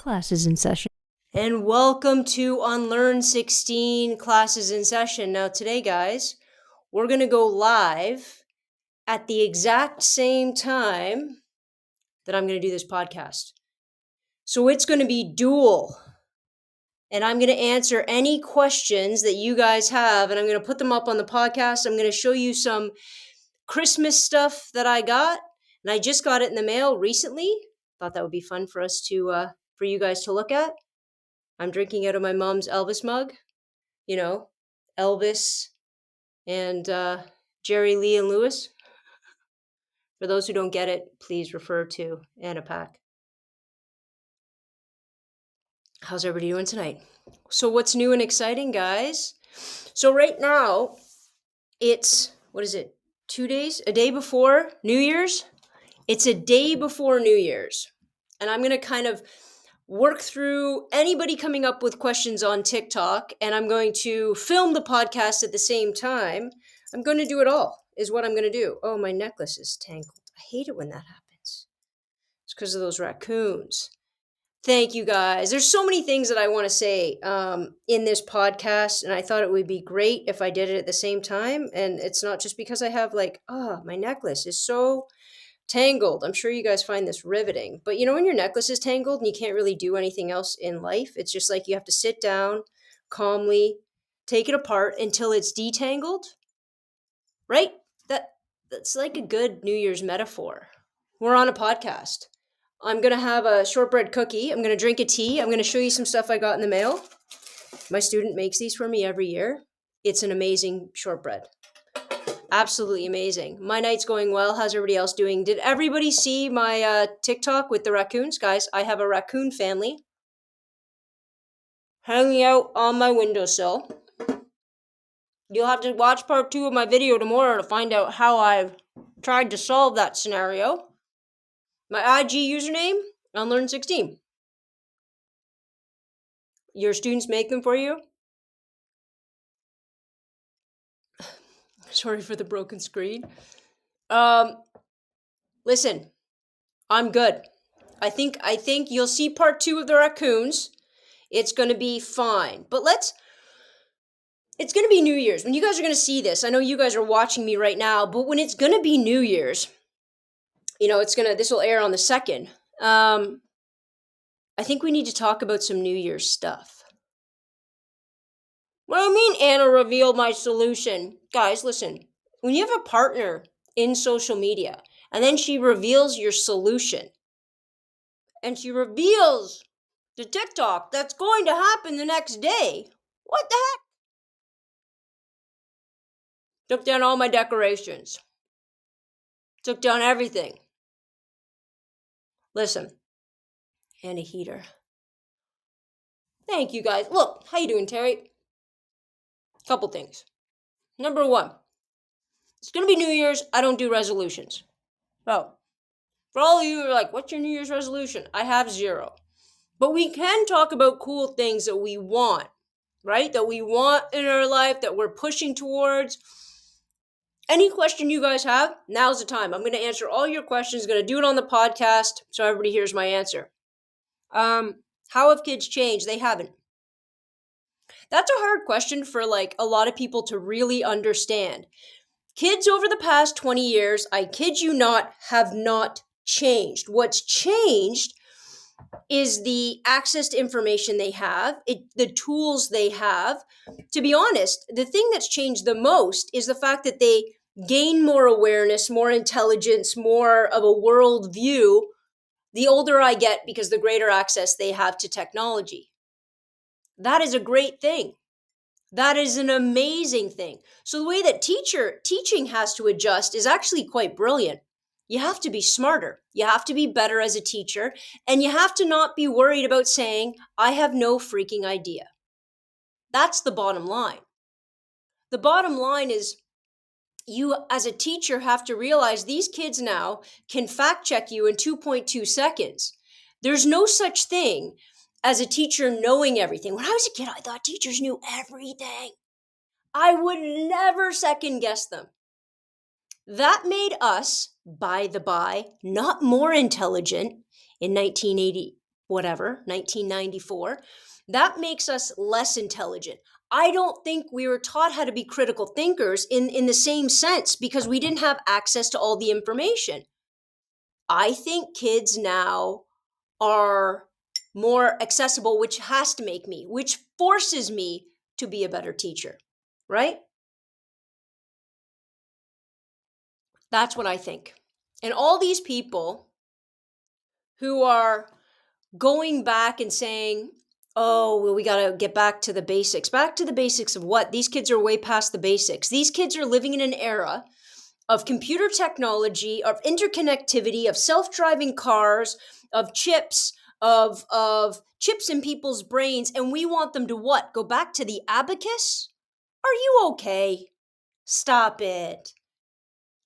Classes in session. And welcome to Unlearn 16 Classes in Session. Now today, guys, we're going to go live at the exact same time that I'm going to do this podcast. So it's going to be dual. And I'm going to answer any questions that you guys have, and I'm going to put them up on the podcast. I'm going to show you some Christmas stuff that I got, and I just got it in the mail recently. Thought that would be fun for us to, for you guys to look at. I'm drinking out of my mom's Elvis mug. You know, Elvis and Jerry Lee and Lewis. For those who don't get it, please refer to Anna Pack. How's everybody doing tonight? So what's new and exciting, guys? So right now, it's, what is it, 2 days? A day before New Year's? It's a day before New Year's. And I'm going to kind of work through anybody coming up with questions on TikTok, and I'm going to film the podcast at the same time. I'm going to do it all, is what I'm going to do. Oh, my necklace is tangled. I hate it when that happens. It's because of those raccoons. Thank you, guys. There's so many things that I want to say in this podcast, and I thought it would be great if I did it at the same time. And it's not just because I have my necklace is so tangled. I'm sure you guys find this riveting. But you know when your necklace is tangled and you can't really do anything else in life? It's just like you have to sit down calmly, take it apart until it's detangled, right? That's like a good New Year's metaphor. We're on a podcast. I'm going to have a shortbread cookie. I'm going to drink a tea. I'm going to show you some stuff I got in the mail. My student makes these for me every year. It's an amazing shortbread. Absolutely amazing. My night's going well. How's everybody else doing? Did everybody see my TikTok with the raccoons? Guys, I have a raccoon family hanging out on my windowsill. You'll have to watch part 2 of my video tomorrow to find out how I've tried to solve that scenario. My IG username, Unlearn16. Your students make them for you? Sorry for the broken screen. Listen, I'm good. I think you'll see part 2 of the raccoons. It's going to be fine. But it's going to be New Year's. When you guys are going to see this, I know you guys are watching me right now, but when it's going to be New Year's, you know, this will air on the 2nd. I think we need to talk about some New Year's stuff. What do you mean Anna revealed my solution? Guys, listen. When you have a partner in social media and then she reveals your solution and she reveals the TikTok that's going to happen the next day, what the heck? Took down all my decorations. Took down everything. Listen. And a heater. Thank you, guys. Look, how you doing, Terry? Couple things. Number 1. It's going to be New Year's. I don't do resolutions. So, for all of you who are like, what's your New Year's resolution? I have 0. But we can talk about cool things that we want, right? That we want in our life, that we're pushing towards. Any question you guys have, now's the time. I'm going to answer all your questions. Going to do it on the podcast so everybody hears my answer. How have kids changed? They haven't. That's a hard question for a lot of people to really understand. Kids over the past 20 years, I kid you not, have not changed. What's changed is the access to information they have, the tools they have. To be honest, the thing that's changed the most is the fact that they gain more awareness, more intelligence, more of a world view the older I get because the greater access they have to technology. That is a great thing. That is an amazing thing. So the way that teaching has to adjust is actually quite brilliant. You have to be smarter. You have to be better as a teacher. And you have to not be worried about saying, I have no freaking idea. That's the bottom line. The bottom line is you as a teacher have to realize these kids now can fact check you in 2.2 seconds. There's no such thing as a teacher knowing everything. When I was a kid, I thought teachers knew everything. I would never second guess them. That made us, by the by, not more intelligent in 1980. whatever, 1994, that makes us less intelligent. I don't think we were taught how to be critical thinkers in the same sense because we didn't have access to all the information. I think kids now are more accessible, which forces me to be a better teacher, right? That's what I think. And all these people who are going back and saying, oh, well, we got to get back to the basics. Back to the basics of what? These kids are way past the basics. These kids are living in an era of computer technology, of interconnectivity, of self-driving cars, of chips, of chips in people's brains, and we want them to what? Go back to the abacus? Are you okay? Stop it.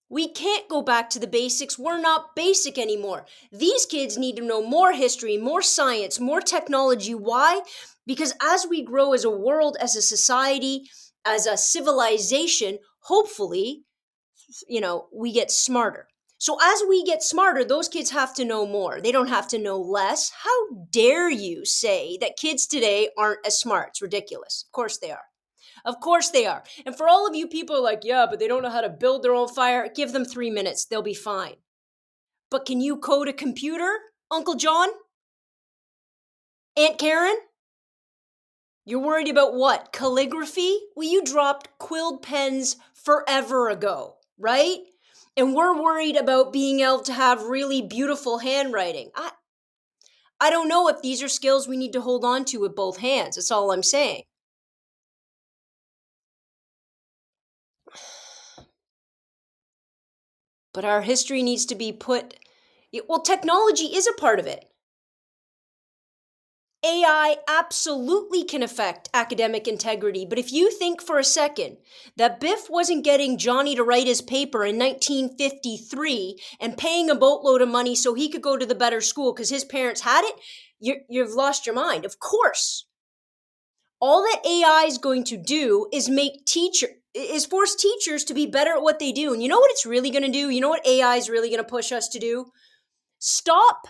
We can't go back to the basics. We're not basic anymore. These kids need to know more history, more science, more technology. Why? Because as we grow as a world, as a society, as a civilization, hopefully, we get smarter. So as we get smarter, those kids have to know more. They don't have to know less. How dare you say that kids today aren't as smart? It's ridiculous. Of course they are. Of course they are. And for all of you people like, yeah, but they don't know how to build their own fire, give them 3 minutes. They'll be fine. But can you code a computer, Uncle John? Aunt Karen? You're worried about what? Calligraphy? Well, you dropped quill pens forever ago, right? And we're worried about being able to have really beautiful handwriting. I don't know if these are skills we need to hold on to with both hands. That's all I'm saying. But our history needs to be well, technology is a part of it. AI absolutely can affect academic integrity, but if you think for a second that Biff wasn't getting Johnny to write his paper in 1953 and paying a boatload of money so he could go to the better school because his parents had it, you've lost your mind. Of course. All that AI is going to do is force teachers to be better at what they do. And you know what it's really going to do? You know what AI is really going to push us to do? Stop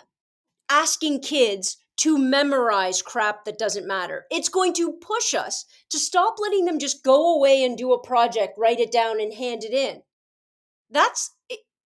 asking kids to memorize crap that doesn't matter. It's going to push us to stop letting them just go away and do a project, write it down, and hand it in.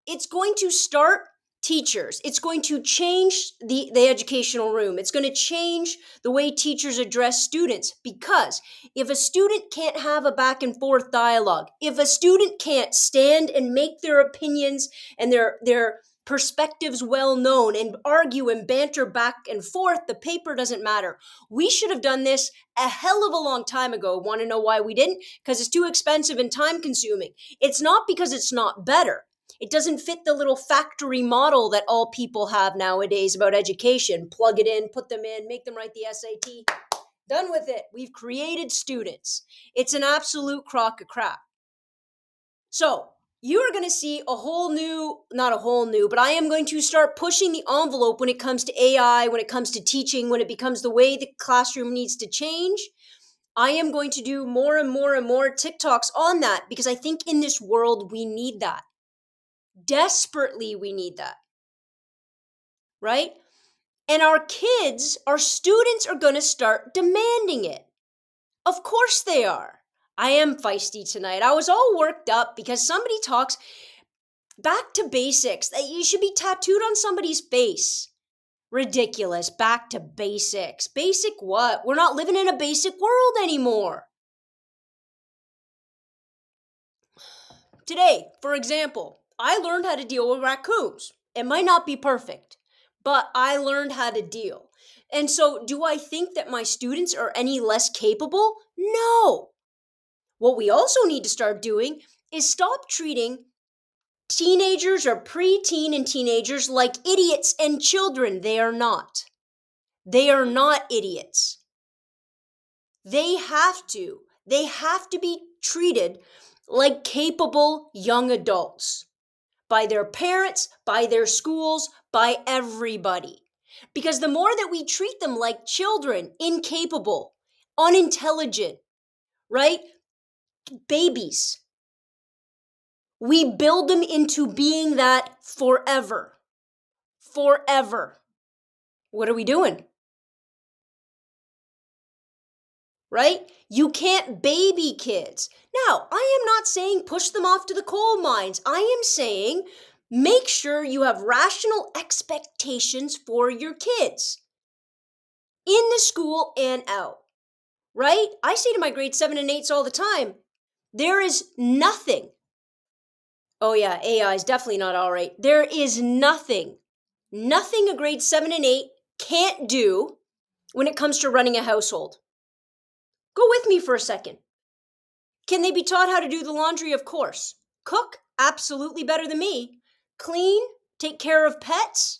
It's going to start teachers. It's going to change the educational room. It's going to change the way teachers address students, because if a student can't have a back and forth dialogue, if a student can't stand and make their opinions and their perspectives well known and argue and banter back and forth, the paper doesn't matter. We should have done this a hell of a long time ago. Want to know why we didn't? Because it's too expensive and time consuming. It's not because it's not better. It doesn't fit the little factory model that all people have nowadays about education. Plug it in, put them in, make them write the SAT. Done with it. We've created students. It's an absolute crock of crap. So you are going to see but I am going to start pushing the envelope when it comes to AI, when it comes to teaching, when it becomes the way the classroom needs to change. I am going to do more and more and more TikToks on that because I think in this world we need that. Desperately, we need that. Right? And our students are going to start demanding it. Of course they are. I am feisty tonight. I was all worked up because somebody talks back to basics. That you should be tattooed on somebody's face. Ridiculous. Back to basics. Basic what? We're not living in a basic world anymore. Today, for example, I learned how to deal with raccoons. It might not be perfect, but I learned how to deal. And so, do I think that my students are any less capable? No. What we also need to start doing is stop treating teenagers or preteen and teenagers like idiots and children. They are not. They are not idiots. They have to be treated like capable young adults by their parents, by their schools, by everybody. Because the more that we treat them like children, incapable, unintelligent, right? Babies, we build them into being that forever. Forever. What are we doing? right? You can't baby kids. Now, I am not saying push them off to the coal mines. I am saying make sure you have rational expectations for your kids in the school and out, right? I say to my grade 7 and 8s all the time, there is nothing. Oh yeah, AI is definitely not all right. There is nothing a grade 7 and 8 can't do when it comes to running a household. Go with me for a second. Can they be taught how to do the laundry? Of course. Cook? Absolutely better than me. Clean? Take care of pets?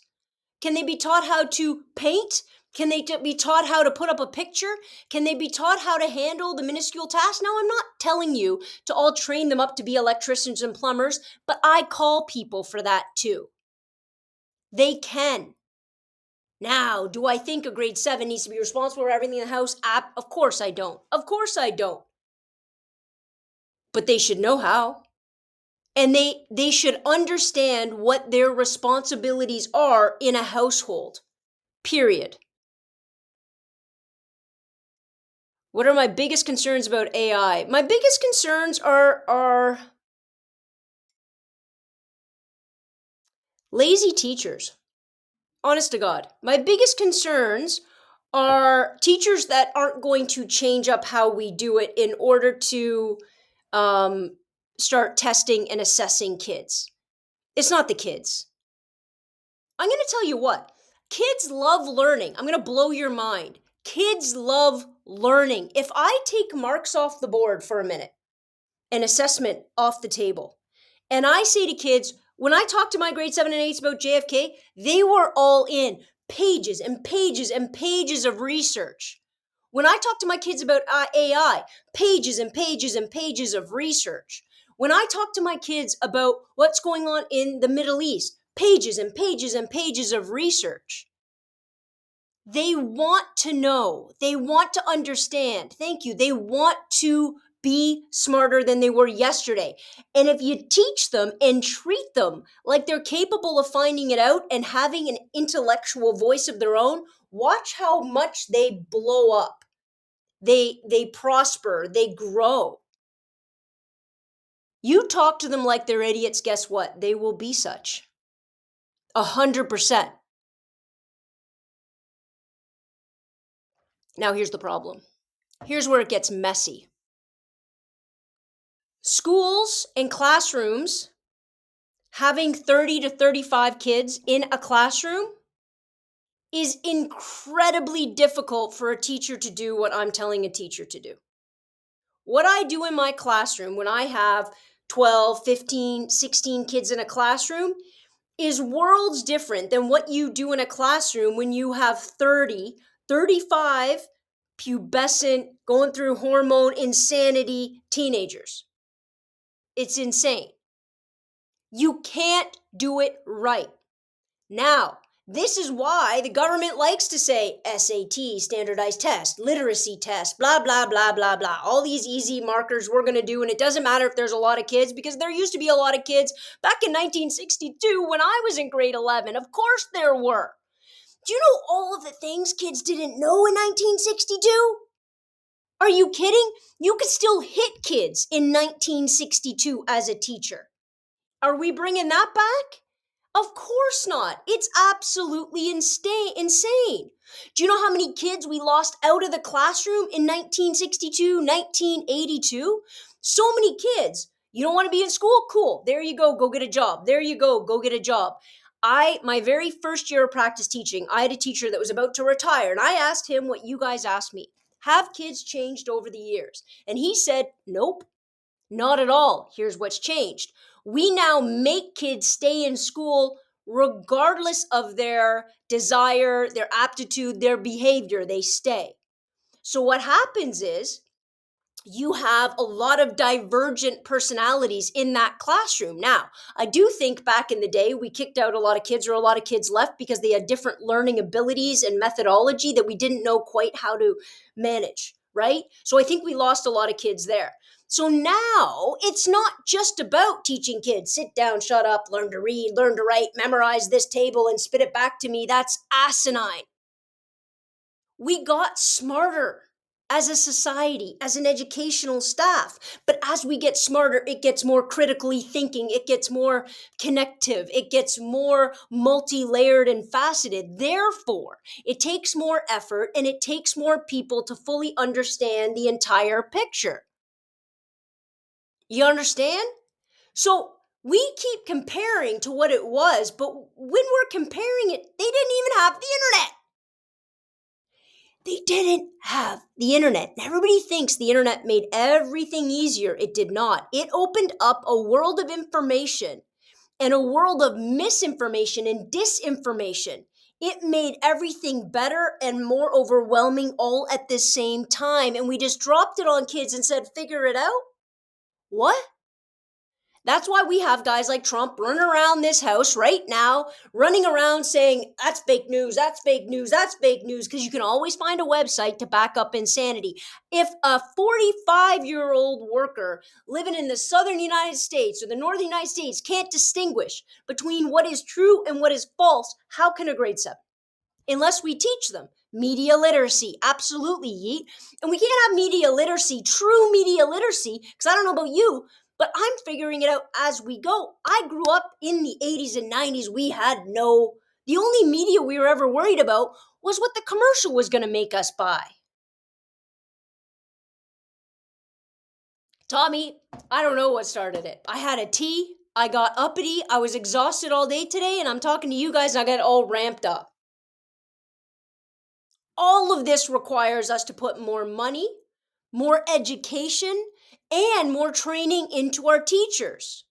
Can they be taught how to paint? Can they be taught how to put up a picture? Can they be taught how to handle the minuscule tasks? Now, I'm not telling you to all train them up to be electricians and plumbers, but I call people for that too. They can. Now, do I think a grade 7 needs to be responsible for everything in the house? Of course I don't. Of course I don't. But they should know how. And they should understand what their responsibilities are in a household. Period. What are my biggest concerns about AI? My biggest concerns are lazy teachers. Honest to God. My biggest concerns are teachers that aren't going to change up how we do it in order to start testing and assessing kids. It's not the kids. I'm going to tell you what. Kids love learning. I'm going to blow your mind. Kids love learning. If I take marks off the board for a minute, an assessment off the table, and I say to kids, when I talk to my grade 7 and 8s about JFK, they were all in pages and pages and pages of research. When I talk to my kids about AI, pages and pages and pages of research. When I talk to my kids about what's going on in the Middle East, pages and pages and pages of research. They want to know. They want to understand. Thank you. They want to be smarter than they were yesterday. And if you teach them and treat them like they're capable of finding it out and having an intellectual voice of their own, watch how much they blow up. They prosper, they grow. You talk to them like they're idiots, guess what? They will be such. 100%. Now here's the problem. Here's where it gets messy. Schools and classrooms having 30 to 35 kids in a classroom is incredibly difficult for a teacher to do what I'm telling a teacher to do. What I do in my classroom when I have 12, 15, 16 kids in a classroom is worlds different than what you do in a classroom when you have 30, 35 pubescent, going through hormone insanity teenagers. It's insane. You can't do it right. Now, this is why the government likes to say SAT, standardized test, literacy test, blah, blah, blah, blah, blah. All these easy markers we're going to do, and it doesn't matter if there's a lot of kids, because there used to be a lot of kids back in 1962 when I was in grade 11. Of course there were. Do you know all of the things kids didn't know in 1962? Are you kidding? You could still hit kids in 1962 as a teacher. Are we bringing that back? Of course not. It's absolutely insane. Do you know how many kids we lost out of the classroom in 1962, 1982? So many kids. You don't want to be in school? Cool. There you go. Go get a job. There you go. Go get a job. My very first year of practice teaching, I had a teacher that was about to retire, and I asked him what you guys asked me. Have kids changed over the years? And he said, nope, not at all. Here's what's changed. We now make kids stay in school regardless of their desire, their aptitude, their behavior. They stay. So what happens is you have a lot of divergent personalities in that classroom. Now, I do think back in the day, we kicked out a lot of kids, or a lot of kids left because they had different learning abilities and methodology that we didn't know quite how to manage, right? So I think we lost a lot of kids there. So now it's not just about teaching kids, sit down, shut up, learn to read, learn to write, memorize this table and spit it back to me. That's asinine. We got smarter as a society, as an educational staff. But as we get smarter, it gets more critically thinking, it gets more connective, it gets more multi-layered and faceted. Therefore, it takes more effort and it takes more people to fully understand the entire picture. You understand? So we keep comparing to what it was, but when we're comparing it, they didn't even have the internet. They didn't have the internet. Everybody thinks the internet made everything easier. It did not. It opened up a world of information and a world of misinformation and disinformation. It made everything better and more overwhelming all at the same time. And we just dropped it on kids and said, figure it out. What? That's why we have guys like Trump running around this house right now, running around saying, that's fake news, that's fake news, that's fake news, because you can always find a website to back up insanity. If a 45-year-old worker living in the southern United States or the northern United States can't distinguish between what is true and what is false, how can a grade 7? Unless we teach them media literacy. Absolutely, yeet. And we can't have media literacy, true media literacy, because I don't know about you, but I'm figuring it out as we go. I grew up in the 80s and 90s. The only media we were ever worried about was what the commercial was going to make us buy. Tommy, I don't know what started it. I had a tea, I got uppity, I was exhausted all day today, and I'm talking to you guys and I got all ramped up. All of this requires us to put more money, more education, and more training into our teachers.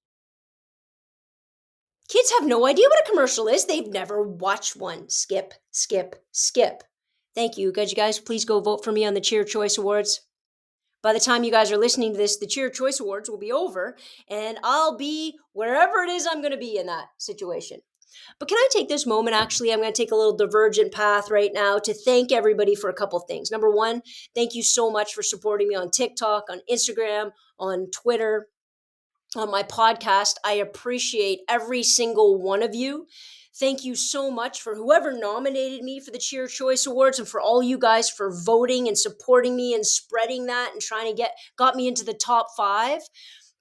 Kids have no idea what a commercial is. They've never watched one. Skip, skip, skip. Thank you. Could you guys please go vote for me on the Cheer Choice Awards? By the time you guys are listening to this, the Cheer Choice Awards will be over, and I'll be wherever it is I'm going to be in that situation. But can I take this moment? Actually, I'm going to take a little divergent path right now to thank everybody for a couple of things. Number one, thank you so much for supporting me on TikTok, on Instagram, on Twitter, on my podcast. I appreciate every single one of you. Thank you so much for whoever nominated me for the Cheer Choice Awards and for all you guys for voting and supporting me and spreading that and trying to got me into the top 5.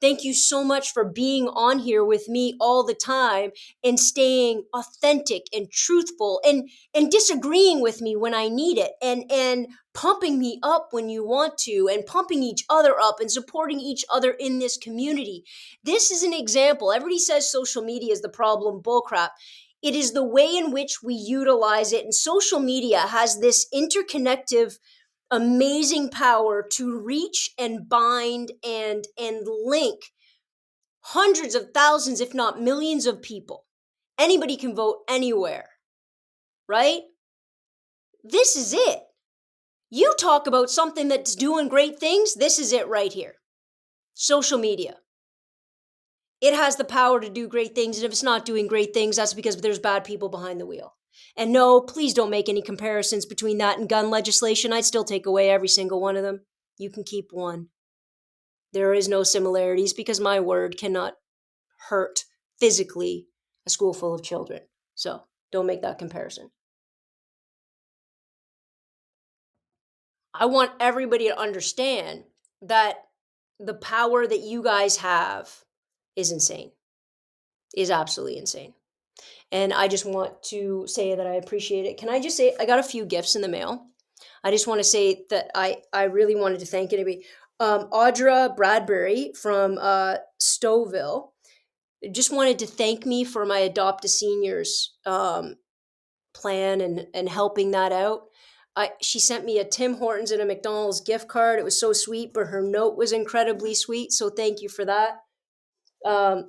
Thank you so much for being on here with me all the time and staying authentic and truthful and disagreeing with me when I need it and pumping me up when you want to and pumping each other up and supporting each other in this community. This is an example. Everybody says social media is the problem. Bullcrap. It is the way in which we utilize it. And social media has this interconnective amazing power to reach and bind and link hundreds of thousands, if not millions of people. Anybody can vote anywhere, right? This is it. You talk about something that's doing great things, this is it right here. Social media. It has the power to do great things, and if it's not doing great things, that's because there's bad people behind the wheel. And no, please don't make any comparisons between that and gun legislation. I'd still take away every single one of them. You can keep one. There is no similarities because my word cannot hurt physically a school full of children. So don't make that comparison. I want everybody to understand that the power that you guys have is insane, is absolutely insane. And I just want to say that I appreciate it. Can I just say, I got a few gifts in the mail. I just want to say that I really wanted to thank anybody. Audra Bradbury from Stouffville just wanted to thank me for my Adopt a Seniors plan and helping that out. She sent me a Tim Hortons and a McDonald's gift card. It was so sweet, but her note was incredibly sweet. So thank you for that. I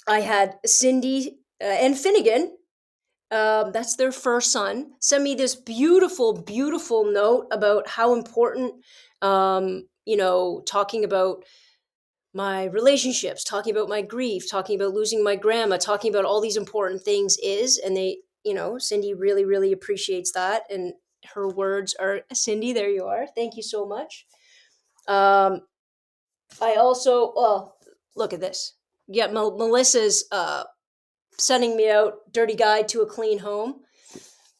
had Cindy and Finnegan, that's their first son, send me this beautiful, beautiful note about how important, talking about my relationships, talking about my grief, talking about losing my grandma, talking about all these important things is. And they, Cindy really, really appreciates that. And her words are, Cindy, there you are. Thank you so much. I also, look at this. Yeah, Melissa's sending me out Dirty Guide to a Clean Home.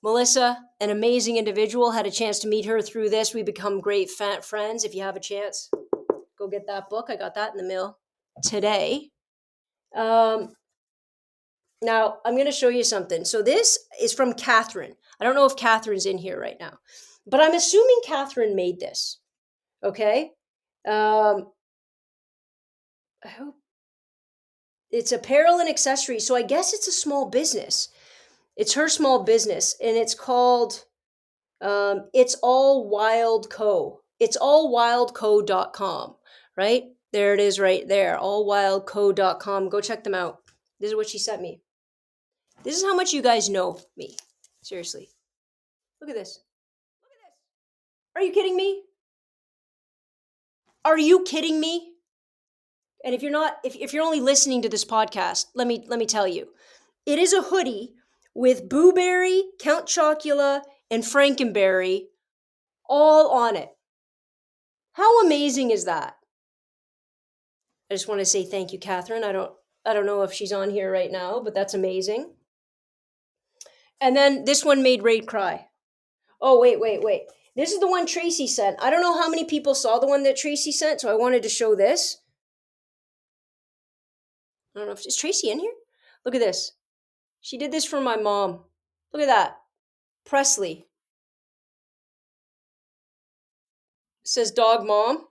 Melissa, an amazing individual, had a chance to meet her through this. We become great friends. If you have a chance, go get that book. I got that in the mail today. Now, I'm going to show you something. So this is from Catherine. I don't know if Catherine's in here right now, but I'm assuming Catherine made this. Okay? I hope it's apparel and accessories. So I guess it's a small business. It's her small business, and it's called It's All Wild Co. It's allwildco.com, right? There it is right there, allwildco.com. Go check them out. This is what she sent me. This is how much you guys know me. Seriously. Look at this. Look at this. Are you kidding me? Are you kidding me? And if you're not, if you're only listening to this podcast, let me tell you. It is a hoodie with Boo Berry, Count Chocula, and Frankenberry all on it. How amazing is that? I just want to say thank you, Catherine. I don't know if she's on here right now, but that's amazing. And then this one made Ray cry. Oh, wait. This is the one Tracy sent. I don't know how many people saw the one that Tracy sent, so I wanted to show this. I don't know if is Tracy in here? Look at this. She did this for my mom. Look at that. Presley. It says dog mom.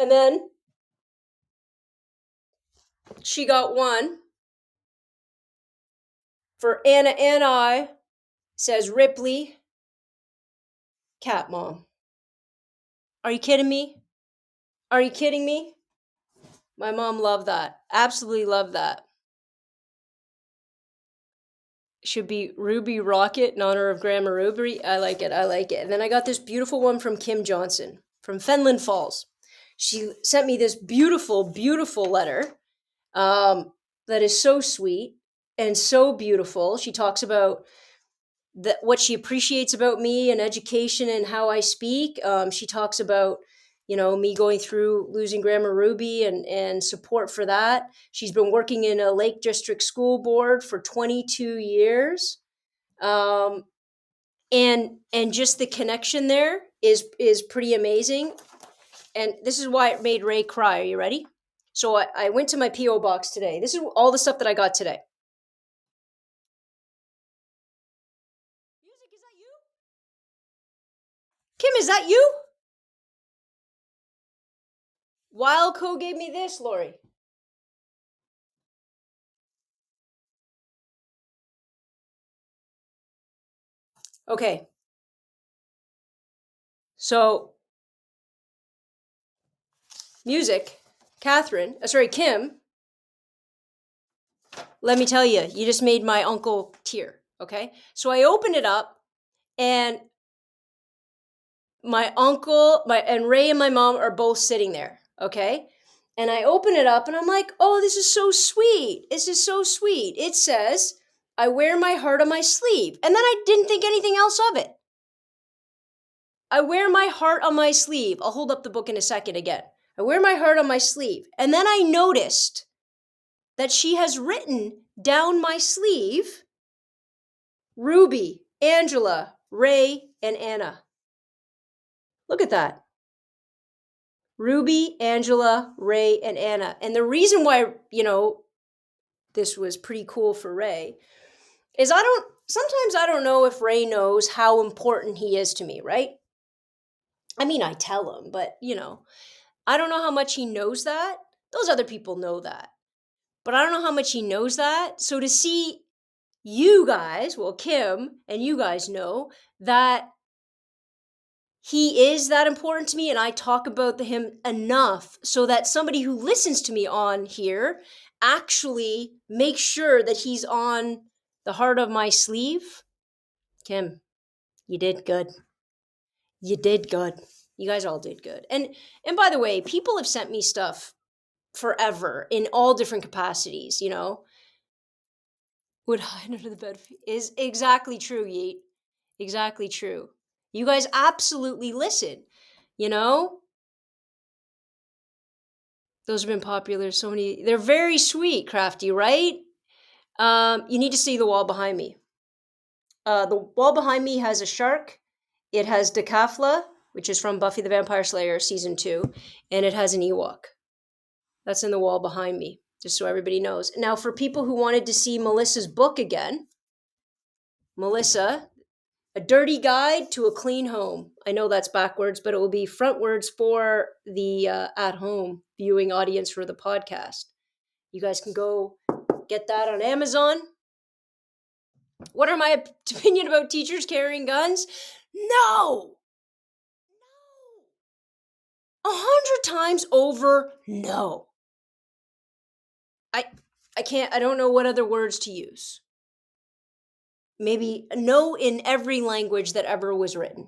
And then she got one for Anna and I. It says Ripley. Cat mom. Are you kidding me? Are you kidding me? My mom loved that. Absolutely loved that. Should be Ruby Rocket in honor of Grandma Ruby. I like it. And then I got this beautiful one from Kim Johnson from Fenland Falls. She sent me this beautiful, beautiful letter that is so sweet and so beautiful. She talks about what she appreciates about me and education and how I speak. She talks about me going through losing Grandma Ruby and support for that. She's been working in a Lake District school board for 22 years. And just the connection there is pretty amazing. And this is why it made Ray cry. Are you ready? So I went to my P.O. box today. This is all the stuff that I got today. Music, is that you? Kim, is that you? Wildco gave me this, Lori. Okay. So, music, Kim, let me tell you, you just made my uncle tear, okay? So I opened it up, and my uncle, and Ray and my mom are both sitting there, okay? And I open it up, and I'm like, oh, this is so sweet. This is so sweet. It says, I wear my heart on my sleeve. And then I didn't think anything else of it. I wear my heart on my sleeve. I'll hold up the book in a second again. I wear my heart on my sleeve. And then I noticed that she has written down my sleeve Ruby, Angela, Ray, and Anna. Look at that. Ruby, Angela, Ray, and Anna. And the reason why, this was pretty cool for Ray is sometimes I don't know if Ray knows how important he is to me, right? I mean, I tell him, but, I don't know how much he knows that. Those other people know that. But I don't know how much he knows that. So to see you guys, well, Kim and you guys know that he is that important to me, and I talk about him enough so that somebody who listens to me on here actually makes sure that he's on the heart of my sleeve. Kim, you did good. You did good. You guys all did good. And by the way, people have sent me stuff forever in all different capacities, Would hide under the bed is exactly true, Yeet. Exactly true. You guys absolutely listen, Those have been popular. So many. They're very sweet, Crafty, right? You need to see the wall behind me. The wall behind me has a shark. It has Decafla, which is from Buffy the Vampire Slayer season 2, and it has an Ewok. That's in the wall behind me, just so everybody knows. Now, for people who wanted to see Melissa's book again, Melissa, A Dirty Guide to a Clean Home. I know that's backwards, but it will be frontwards for the at-home viewing audience for the podcast. You guys can go get that on Amazon. What are my opinion about teachers carrying guns? No! 100 times over, no. I can't, I don't know what other words to use. Maybe no in every language that ever was written.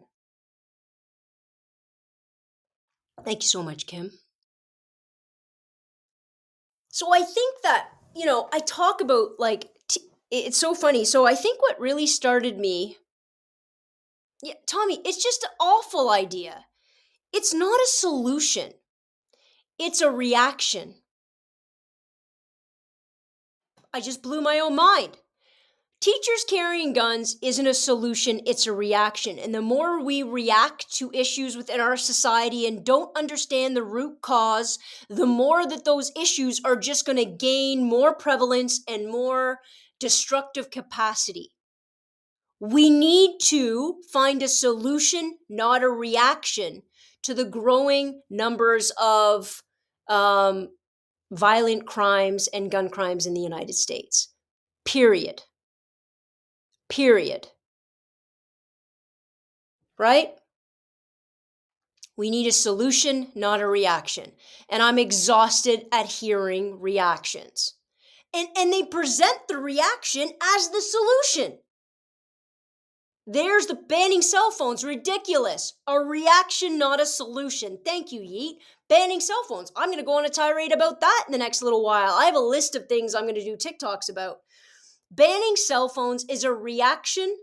Thank you so much, Kim. So I think that, I talk about it's so funny. So I think what really started me, yeah, Tommy, it's just an awful idea. It's not a solution. It's a reaction. I just blew my own mind. Teachers carrying guns isn't a solution, it's a reaction. And the more we react to issues within our society and don't understand the root cause, the more that those issues are just going to gain more prevalence and more destructive capacity. We need to find a solution, not a reaction, to the growing numbers of violent crimes and gun crimes in the United States. Period. Right? We need a solution, not a reaction. And I'm exhausted at hearing reactions. And they present the reaction as the solution. There's the banning cell phones, ridiculous. A reaction, not a solution. Thank you, Yeet. Banning cell phones. I'm going to go on a tirade about that in the next little while. I have a list of things I'm going to do TikToks about. Banning cell phones is a reaction,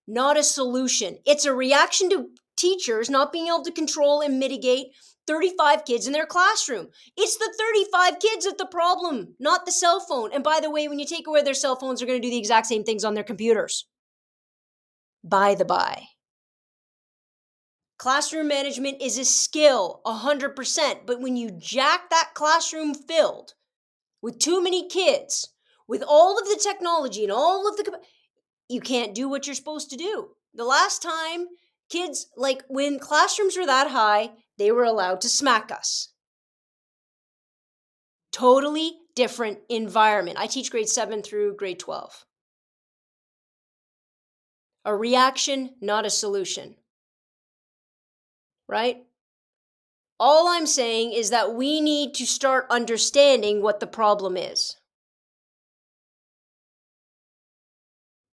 not a solution. It's a reaction to teachers not being able to control and mitigate 35 kids in their classroom. It's the 35 kids that's the problem, not the cell phone. And by the way, when you take away their cell phones, they're going to do the exact same things on their computers. By the by. Classroom management is a skill, 100%. But when you jack that classroom filled with too many kids, with all of the technology and all of the... you can't do what you're supposed to do. The last time kids, when classrooms were that high, they were allowed to smack us. Totally different environment. I teach grade 7 through grade 12. A reaction, not a solution. Right? All I'm saying is that we need to start understanding what the problem is.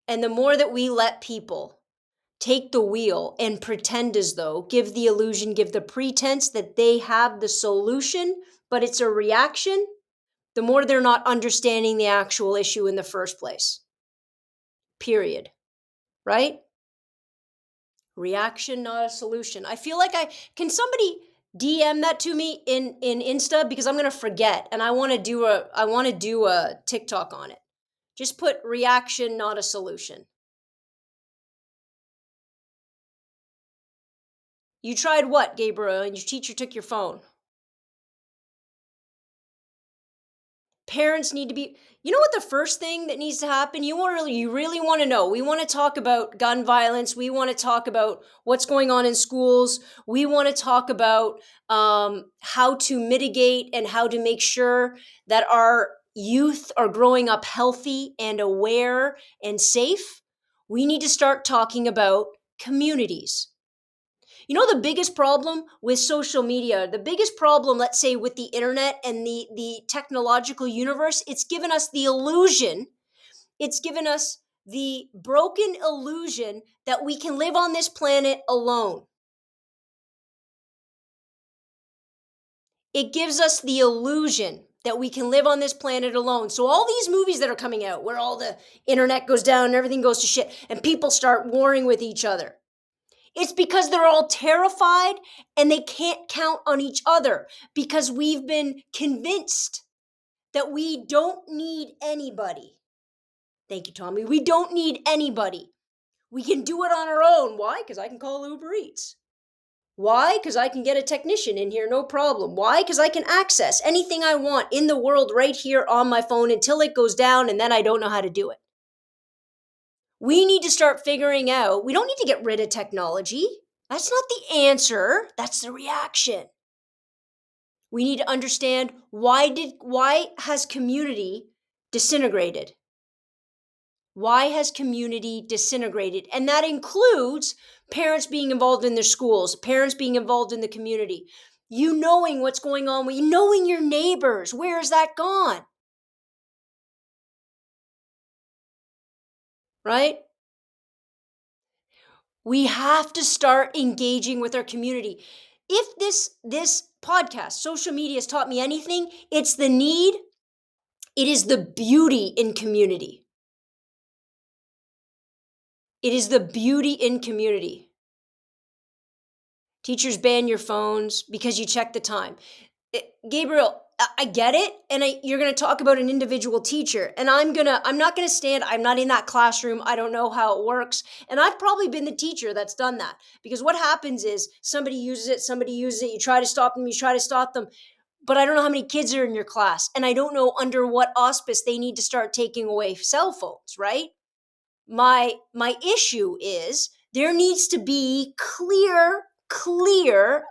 And the more that we let people take the wheel and pretend as though, give the illusion, give the pretense that they have the solution, but it's a reaction, the more they're not understanding the actual issue in the first place. Period. Right? Reaction, not a solution. I feel like can somebody DM that to me in Insta, because I'm going to forget and I want to do a TikTok on it. Just put reaction, not a solution. You tried what, Gabriel? And your teacher took your phone. Parents need to be... You know what the first thing that needs to happen? You really want to know. We want to talk about gun violence. We want to talk about what's going on in schools. We want to talk about how to mitigate and how to make sure that our youth are growing up healthy and aware and safe. We need to start talking about communities. You know the biggest problem with social media, the biggest problem, let's say, with the internet and the technological universe, it's given us the illusion, it's given us the broken illusion that we can live on this planet alone. It gives us the illusion that we can live on this planet alone. So all these movies that are coming out where all the internet goes down and everything goes to shit and people start warring with each other, it's because they're all terrified and they can't count on each other because we've been convinced that we don't need anybody. Thank you, Tommy. We don't need anybody. We can do it on our own. Why? Because I can call Uber Eats. Why? Because I can get a technician in here, no problem. Why? Because I can access anything I want in the world right here on my phone until it goes down, and then I don't know how to do it. We need to start figuring out, we don't need to get rid of technology. That's not the answer. That's the reaction. We need to understand why has community disintegrated? Why has community disintegrated? And that includes parents being involved in their schools, parents being involved in the community. You knowing what's going on, you knowing your neighbors. Where is that gone? Right? We have to start engaging with our community. If this podcast, social media has taught me anything, it's the need, it is the beauty in community. It is the beauty in community. Teachers ban your phones because you check the time. Gabriel, I get it, and you're going to talk about an individual teacher, and I'm not going to stand. I'm not in that classroom. I don't know how it works, and I've probably been the teacher that's done that, because what happens is somebody uses it. You try to stop them, but I don't know how many kids are in your class, and I don't know under what auspice they need to start taking away cell phones, right? My issue is there needs to be clear,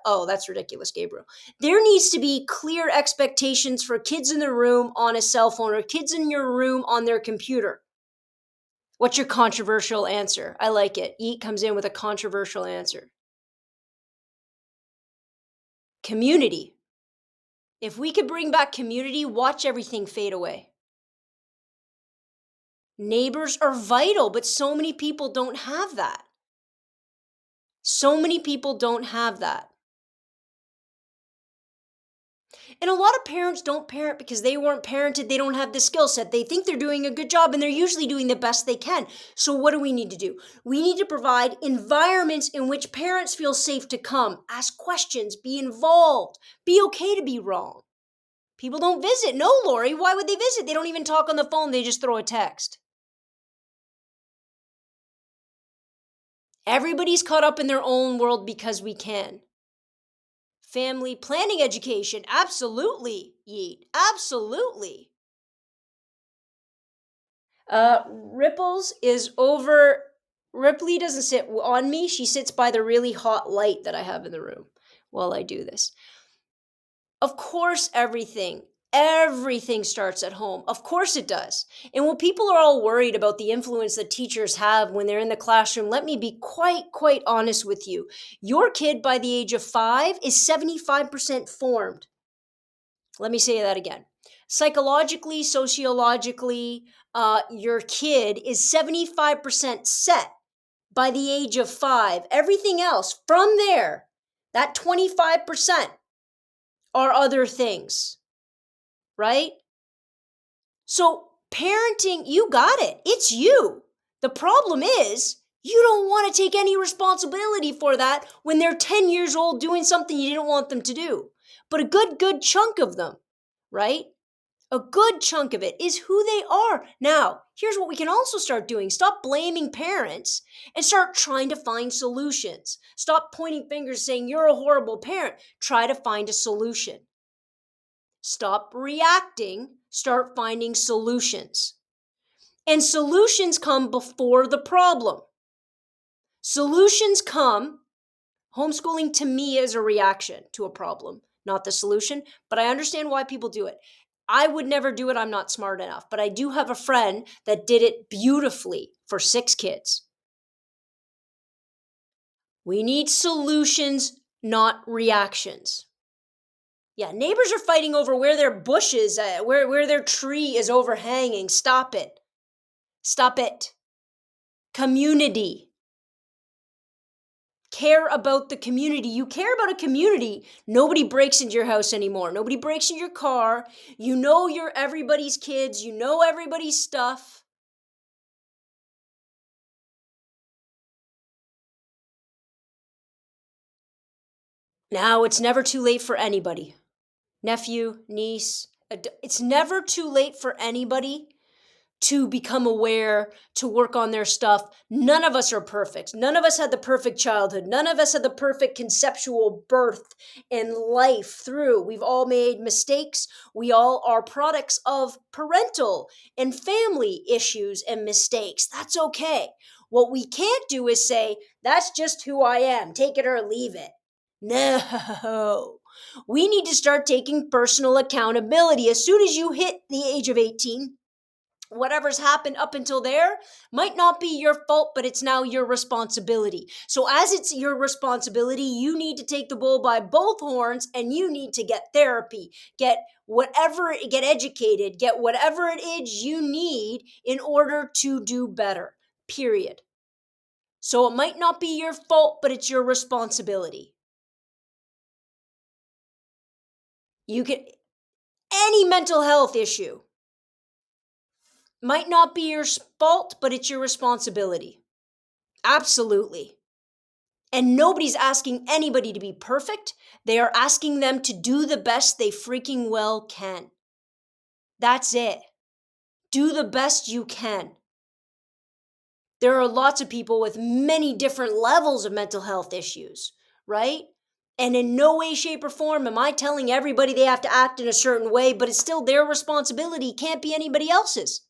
oh, that's ridiculous, Gabriel. There needs to be clear expectations for kids in the room on a cell phone or kids in your room on their computer. What's your controversial answer? I like it. Eat comes in with a controversial answer. Community. If we could bring back community, watch everything fade away. Neighbors are vital, but so many people don't have that. So many people don't have that. And a lot of parents don't parent because they weren't parented. They don't have the skill set. They think they're doing a good job, and they're usually doing the best they can. So what do we need to do? We need to provide environments in which parents feel safe to come, ask questions, be involved, be okay to be wrong. People don't visit. No, Lori, why would they visit? They don't even talk on the phone. They just throw a text. Everybody's caught up in their own world because we can. Family planning education, absolutely, Yeet, absolutely. Ripples is over. Ripley doesn't sit on me. She sits by the really hot light that I have in the room while I do this. Of course, everything starts at home. Of course it does. And when people are all worried about the influence that teachers have when they're in the classroom, let me be quite honest with you. Your kid by the age of 5 is 75% formed. Let me say that again. Psychologically, sociologically, your kid is 75% set by the age of 5. Everything else from there, that 25% are other things, right? So parenting, you got it. It's you. The problem is you don't want to take any responsibility for that when they're 10 years old doing something you didn't want them to do. But a good chunk of them, right? A good chunk of it is who they are. Now, here's what we can also start doing. Stop blaming parents and start trying to find solutions. Stop pointing fingers saying you're a horrible parent. Try to find a solution. Stop reacting. Start finding solutions. And solutions come before the problem. Solutions come. Homeschooling to me is a reaction to a problem, not the solution, but I understand why people do it. I would never do it. I'm not smart enough, but I do have a friend that did it beautifully for 6 kids. We need solutions, not reactions. Yeah, neighbors are fighting over where their bushes, where their tree is overhanging. Stop it. Stop it. Community. Care about the community. You care about a community. Nobody breaks into your house anymore. Nobody breaks in your car. You know you're everybody's kids. You know everybody's stuff. Now, it's never too late for anybody. Nephew, niece, it's never too late for anybody to become aware, to work on their stuff. None of us are perfect. None of us had the perfect childhood. None of us had the perfect conceptual birth and life through. We've all made mistakes. We all are products of parental and family issues and mistakes. That's okay. What we can't do is say, that's just who I am, take it or leave it. No. We need to start taking personal accountability. As soon as you hit the age of 18, whatever's happened up until there might not be your fault, but it's now your responsibility. So as it's your responsibility, you need to take the bull by both horns, and you need to get therapy, get educated, get whatever it is you need in order to do better, period. So it might not be your fault, but it's your responsibility. You can, any mental health issue might not be your fault, but it's your responsibility. Absolutely. And nobody's asking anybody to be perfect. They are asking them to do the best they freaking well can. That's it. Do the best you can. There are lots of people with many different levels of mental health issues, right? And in no way, shape, or form am I telling everybody they have to act in a certain way, but it's still their responsibility. It can't be anybody else's.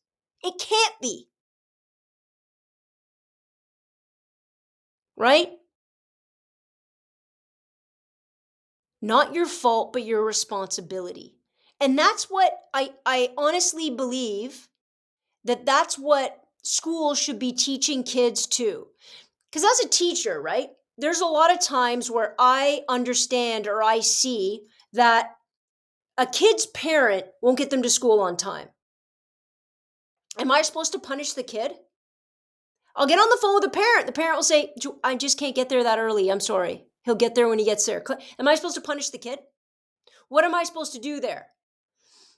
It can't be. Right? Not your fault, but your responsibility. And that's what I honestly believe that's what schools should be teaching kids too. Because as a teacher, right, there's a lot of times where I understand or I see that a kid's parent won't get them to school on time. Am I supposed to punish the kid? I'll get on the phone with the parent. The parent will say, I just can't get there that early. I'm sorry. He'll get there when he gets there. Am I supposed to punish the kid? What am I supposed to do there?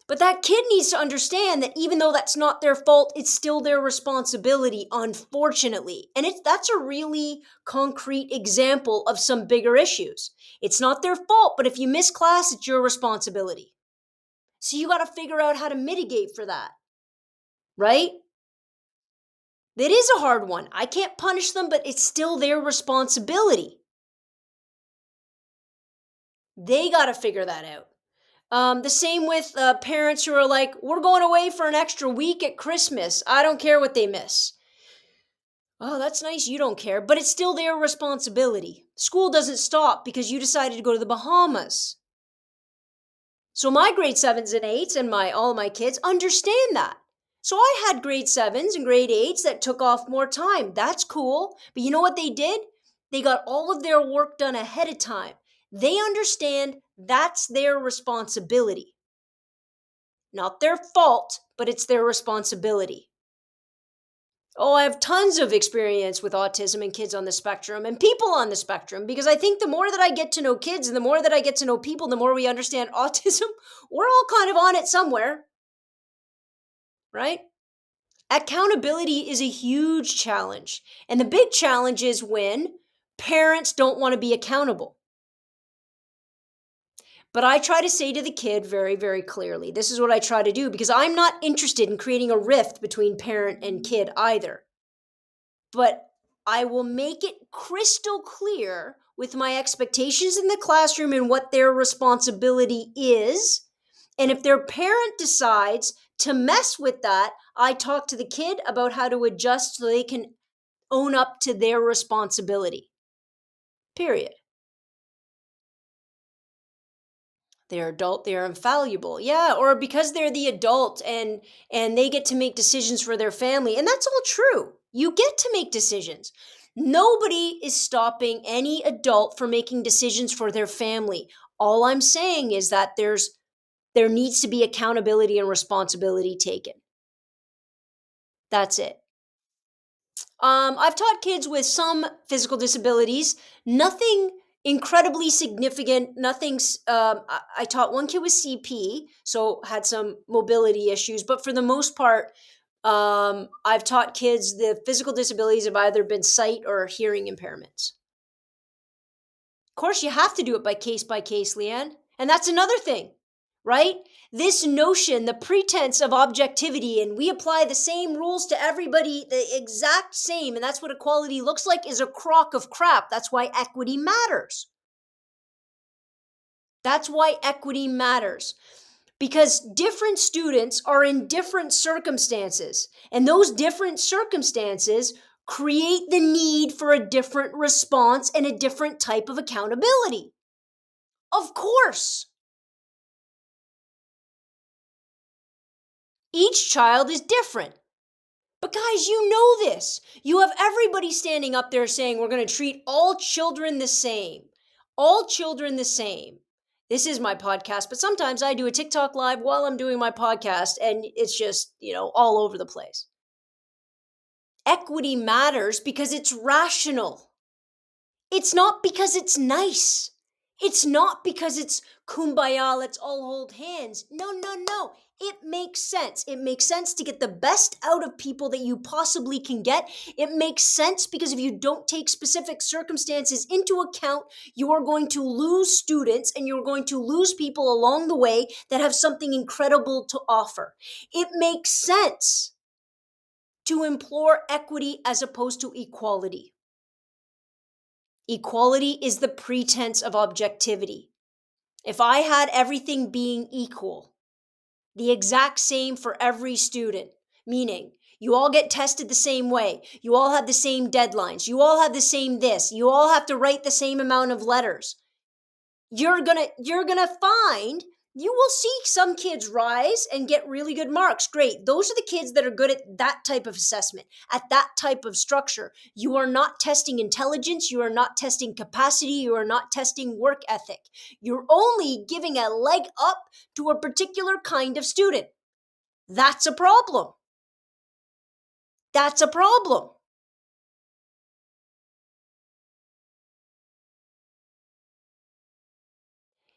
But that kid needs to understand that even though that's not their fault, it's still their responsibility, unfortunately. And that's a really concrete example of some bigger issues. It's not their fault, but if you miss class, it's your responsibility. So you got to figure out how to mitigate for that, right? It is a hard one. I can't punish them, but it's still their responsibility. They got to figure that out. The same with parents who are like, we're going away for an extra week at Christmas. I don't care what they miss. Oh, that's nice. You don't care. But it's still their responsibility. School doesn't stop because you decided to go to the Bahamas. So my grade 7s and 8s and all my kids understand that. So I had grade 7s and grade 8s that took off more time. That's cool. But you know what they did? They got all of their work done ahead of time. They understand that's their responsibility. Not their fault, but it's their responsibility. Oh, I have tons of experience with autism and kids on the spectrum and people on the spectrum, because I think the more that I get to know kids and the more that I get to know people, the more we understand autism. We're all kind of on it somewhere, right? Accountability is a huge challenge. And the big challenge is when parents don't want to be accountable. But I try to say to the kid very, very clearly, this is what I try to do, because I'm not interested in creating a rift between parent and kid either. But I will make it crystal clear with my expectations in the classroom and what their responsibility is. And if their parent decides to mess with that, I talk to the kid about how to adjust so they can own up to their responsibility. Period. They're adult, they're infallible. Yeah, or because they're the adult and they get to make decisions for their family. And that's all true. You get to make decisions. Nobody is stopping any adult from making decisions for their family. All I'm saying is that there needs to be accountability and responsibility taken. That's it. I've taught kids with some physical disabilities, nothing incredibly significant. Nothing's. I taught one kid with CP, so had some mobility issues, but for the most part, I've taught kids the physical disabilities have either been sight or hearing impairments. Of course, you have to do it by case, Leanne, and that's another thing. right? This notion, the pretense of objectivity, and we apply the same rules to everybody, the exact same, and that's what equality looks like, is a crock of crap. That's why equity matters. That's why equity matters. Because different students are in different circumstances, and those different circumstances create the need for a different response and a different type of accountability. Of course. Each child is different. But guys, you know this. You have everybody standing up there saying we're going to treat all children the same. All children the same. This is my podcast, but sometimes I do a TikTok live while I'm doing my podcast, and it's just, all over the place. Equity matters because it's rational. It's not because it's nice. It's not because it's kumbaya, let's all hold hands. No, no, no. It makes sense. It makes sense to get the best out of people that you possibly can get. It makes sense because if you don't take specific circumstances into account, you are going to lose students and you're going to lose people along the way that have something incredible to offer. It makes sense to implore equity as opposed to equality. Equality is the pretense of objectivity. If I had everything being equal, the exact same for every student, meaning you all get tested the same way, you all have the same deadlines, you all have the same this, you all have to write the same amount of letters, you're gonna find you will see some kids rise and get really good marks. Great. Those are the kids that are good at that type of assessment, at that type of structure. You are not testing intelligence. You are not testing capacity. You are not testing work ethic. You're only giving a leg up to a particular kind of student. That's a problem. That's a problem.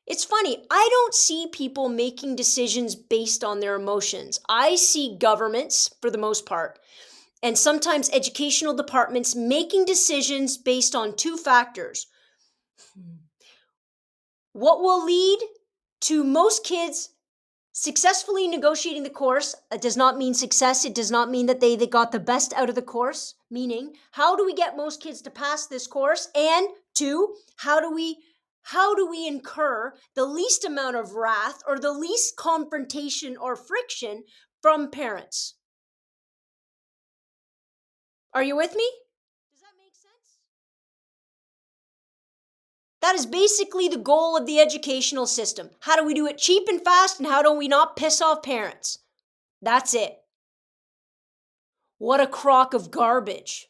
It's funny, I don't see people making decisions based on their emotions. I see governments, for the most part, and sometimes educational departments making decisions based on two factors. What will lead to most kids successfully negotiating the course? It does not mean success. It does not mean that they got the best out of the course. Meaning, how do we get most kids to pass this course? And two, how do we incur the least amount of wrath or the least confrontation or friction from parents? Are you with me? Does that make sense? That is basically the goal of the educational system. How do we do it cheap and fast, and how do we not piss off parents? That's it. What a crock of garbage.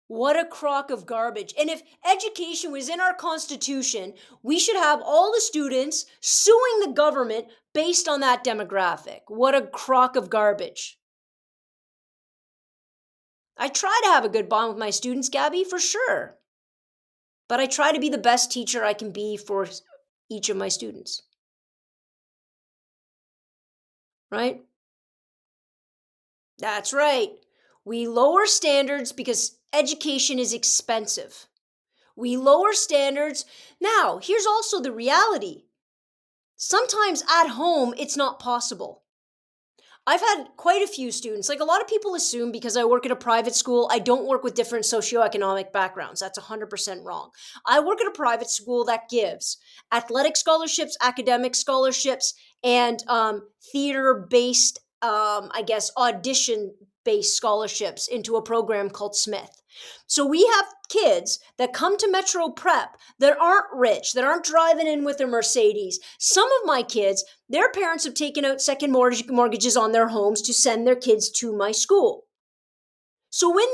What a crock of garbage. And if education was in our Constitution, we should have all the students suing the government based on that demographic. What a crock of garbage. I try to have a good bond with my students, Gabby, for sure. But I try to be the best teacher I can be for each of my students. Right? That's right. We lower standards because education is expensive. We lower standards. Now, here's also the reality. Sometimes at home, it's not possible. I've had quite a few students. Like a lot of people assume because I work at a private school, I don't work with different socioeconomic backgrounds. That's 100% wrong. I work at a private school that gives athletic scholarships, academic scholarships, and theater-based, audition-based scholarships into a program called Smith. So we have kids that come to Metro Prep that aren't rich, that aren't driving in with a Mercedes. Some of my kids, their parents have taken out second mortgages on their homes to send their kids to my school. So when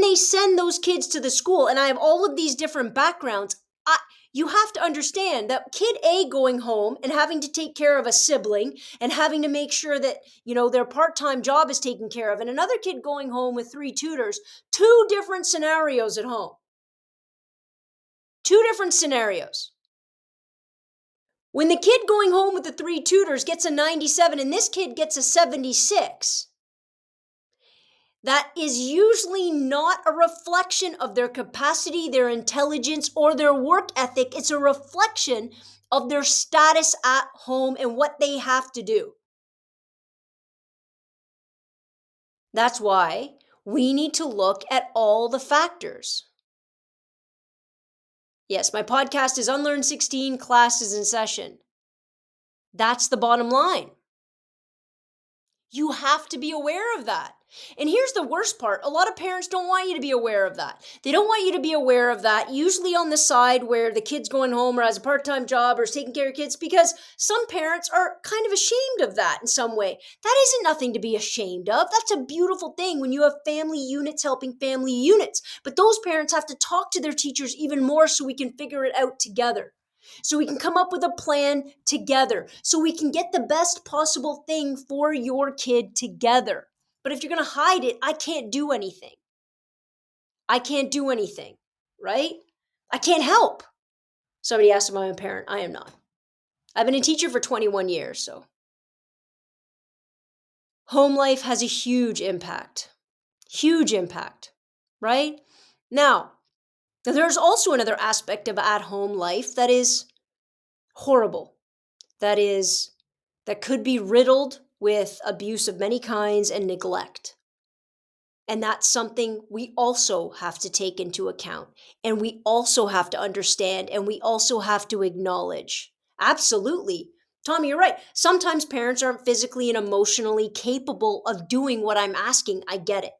they send those kids to the school, and I have all of these different backgrounds, you have to understand that kid A going home and having to take care of a sibling and having to make sure that, their part-time job is taken care of, and another kid going home with 3 tutors, 2 different scenarios at home. 2 different scenarios. When the kid going home with the 3 tutors gets a 97 and this kid gets a 76, that is usually not a reflection of their capacity, their intelligence, or their work ethic. It's a reflection of their status at home and what they have to do. That's why we need to look at all the factors. Yes, my podcast is Unlearn 16 classes in session. That's the bottom line. You have to be aware of that. And here's the worst part. A lot of parents don't want you to be aware of that. They don't want you to be aware of that, usually on the side where the kid's going home or has a part-time job or is taking care of kids, because some parents are kind of ashamed of that in some way. That isn't nothing to be ashamed of. That's a beautiful thing when you have family units helping family units. But those parents have to talk to their teachers even more so we can figure it out together. So we can come up with a plan together. So we can get the best possible thing for your kid together. But if you're going to hide it, I can't do anything. I can't do anything, right? I can't help. Somebody asked if I'm a parent. I am not. I've been a teacher for 21 years, so. Home life has a huge impact. Huge impact, right? Now, there's also another aspect of at-home life that is horrible. That could be riddled with abuse of many kinds and neglect. And that's something we also have to take into account. And we also have to understand, and we also have to acknowledge. Absolutely. Tommy, you're right. Sometimes parents aren't physically and emotionally capable of doing what I'm asking. I get it.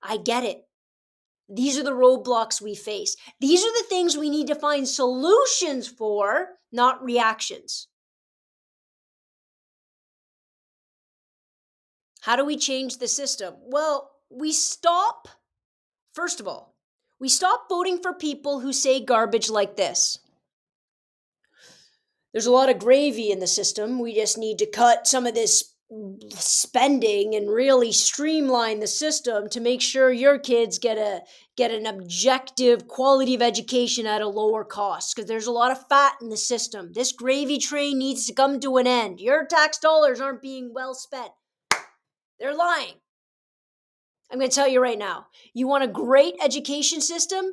I get it. These are the roadblocks we face. These are the things we need to find solutions for, not reactions. How do we change the system? Well, first of all, we stop voting for people who say garbage like this. There's a lot of gravy in the system. We just need to cut some of this spending and really streamline the system to make sure your kids get an objective quality of education at a lower cost, because there's a lot of fat in the system. This gravy train needs to come to an end. Your tax dollars aren't being well spent. They're lying. I'm going to tell you right now, you want a great education system,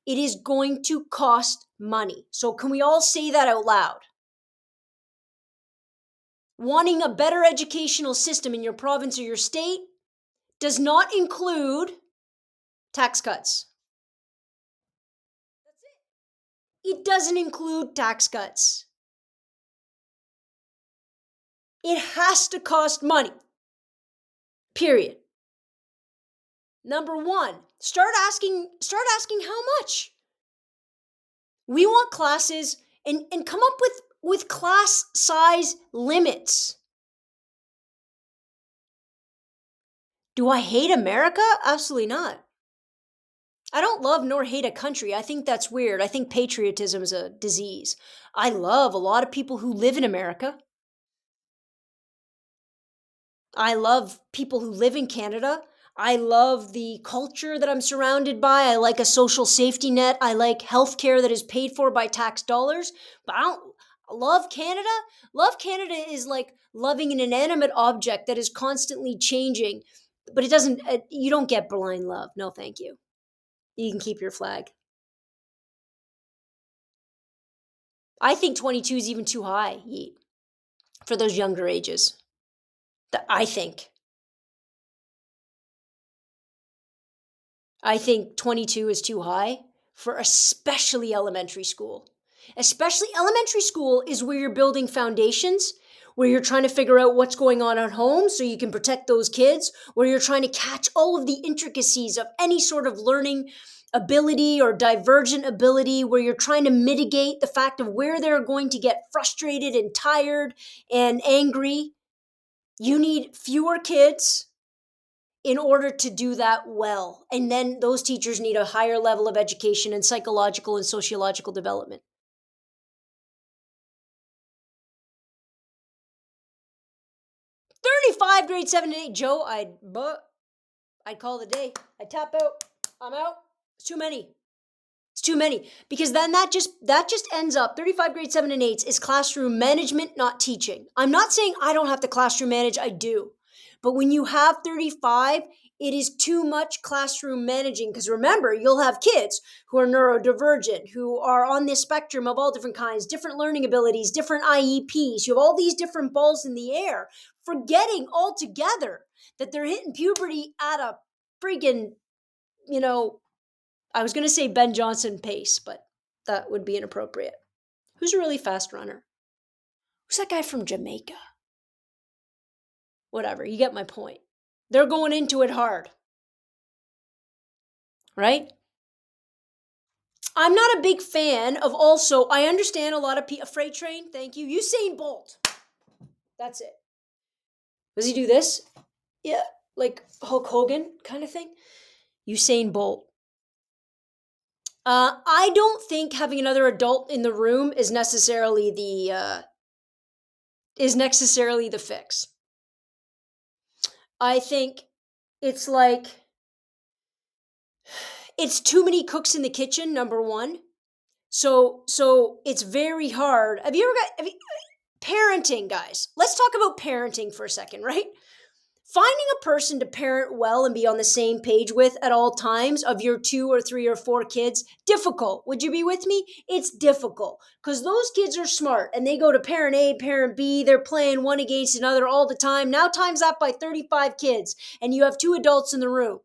it is going to cost money. So can we all say that out loud? Wanting a better educational system in your province or your state does not include tax cuts. That's it. It doesn't include tax cuts. It has to cost money. Period. Number one, start asking how much. We want classes and come up with class size limits. Do I hate America? Absolutely not. I don't love nor hate a country. I think that's weird. I think patriotism is a disease. I love a lot of people who live in America. I love people who live in Canada. I love the culture that I'm surrounded by. I like a social safety net. I like healthcare that is paid for by tax dollars. But I don't love Canada. Love Canada is like loving an inanimate object that is constantly changing. But it doesn't, you don't get blind love. No, thank you. You can keep your flag. I think 22 is even too high, Yeet, for those younger ages. I think 22 is too high for especially elementary school. Especially elementary school is where you're building foundations, where you're trying to figure out what's going on at home so you can protect those kids, where you're trying to catch all of the intricacies of any sort of learning ability or divergent ability, where you're trying to mitigate the fact of where they're going to get frustrated and tired and angry. You need fewer kids in order to do that well. And then those teachers need a higher level of education and psychological and sociological development. 35 grade 7 and 8, Joe, I'd call it a day. I'd tap out. I'm out. It's too many. It's too many. Because then that just ends up, 35 grade 7 and 8 is classroom management, not teaching. I'm not saying I don't have to classroom manage, I do. But when you have 35, it is too much classroom managing. Because remember, you'll have kids who are neurodivergent, who are on this spectrum of all different kinds, different learning abilities, different IEPs. You have all these different balls in the air, forgetting altogether that they're hitting puberty at a freaking, I was going to say Ben Johnson pace, but that would be inappropriate. Who's a really fast runner? Who's that guy from Jamaica? Whatever, you get my point. They're going into it hard. Right? I'm not a big fan of also, I understand a lot of people, a freight train, thank you. Usain Bolt. That's it. Does he do this? Yeah, like Hulk Hogan kind of thing. Usain Bolt. I don't think having another adult in the room is necessarily the fix. I think it's like it's too many cooks in the kitchen. Number one, so it's very hard. Have you parenting, guys? Let's talk about parenting for a second, right? Finding a person to parent well and be on the same page with at all times of your 2 or 3 or 4 kids, difficult. Would you be with me? It's difficult because those kids are smart and they go to parent A, parent B. They're playing one against another all the time. Now times that by 35 kids and you have 2 adults in the room.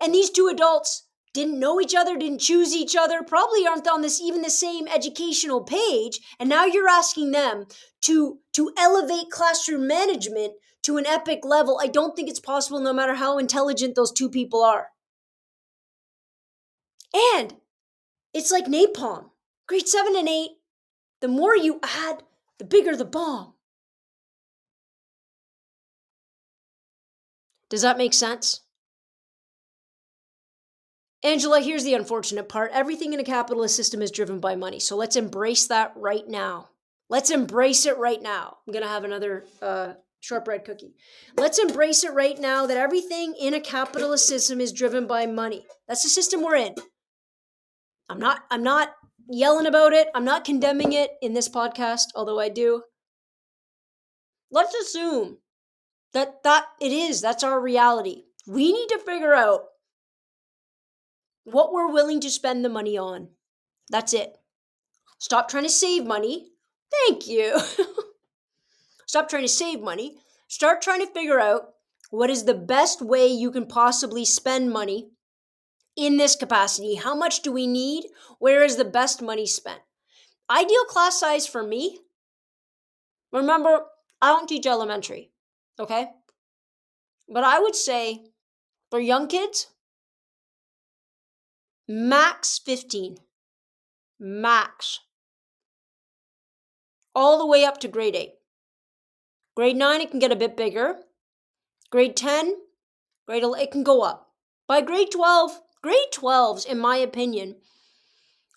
And these 2 adults didn't know each other, didn't choose each other, probably aren't on even the same educational page. And now you're asking them to elevate classroom management to an epic level. I don't think it's possible no matter how intelligent those 2 people are. And it's like napalm. Grade 7 and 8, the more you add, the bigger the bomb. Does that make sense? Angela, here's the unfortunate part. Everything in a capitalist system is driven by money. So let's embrace that right now. Let's embrace it right now. I'm going to have another shortbread cookie. Let's embrace it right now that everything in a capitalist system is driven by money. That's the system we're in. I'm not yelling about it. I'm not condemning it in this podcast, although I do. Let's assume that it is. That's our reality. We need to figure out what we're willing to spend the money on. That's it. Stop trying to save money. Thank you. Stop trying to save money. Start trying to figure out what is the best way you can possibly spend money in this capacity. How much do we need? Where is the best money spent? Ideal class size for me. Remember, I don't teach elementary, okay? But I would say for young kids, max 15. Max. All the way up to grade 8. Grade 9, it can get a bit bigger. Grade 10, grade 11, it can go up. By grade 12s, in my opinion,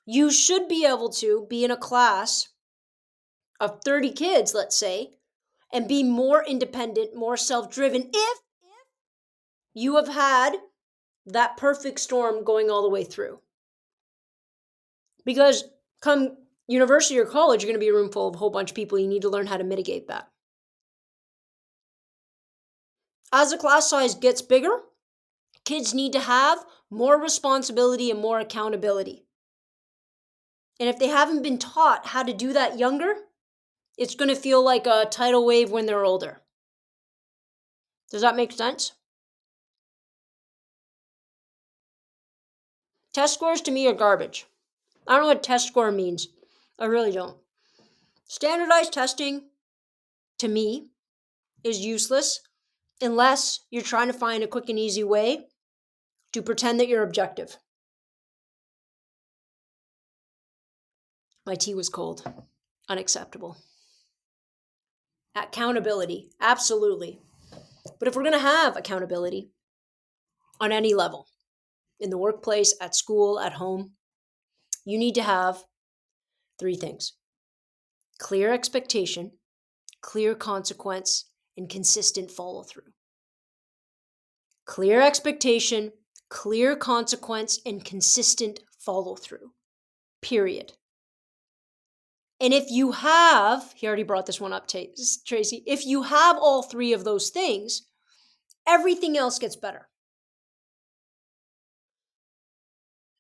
you should be able to be in a class of 30 kids, let's say, and be more independent, more self-driven if you have had that perfect storm going all the way through. Because come university or college, you're going to be a room full of a whole bunch of people. You need to learn how to mitigate that. As the class size gets bigger, kids need to have more responsibility and more accountability. And if they haven't been taught how to do that younger, it's going to feel like a tidal wave when they're older. Does that make sense? Test scores to me are garbage. I don't know what test score means. I really don't. Standardized testing, to me, is useless unless you're trying to find a quick and easy way to pretend that you're objective. My tea was cold. Unacceptable. Accountability, absolutely. But if we're going to have accountability on any level, in the workplace, at school, at home, you need to have 3 things. Clear expectation, clear consequence, and consistent follow-through. Clear expectation, clear consequence, and consistent follow-through. Period. And if you have, he already brought this one up, Tracy, if you have all 3 of those things, everything else gets better.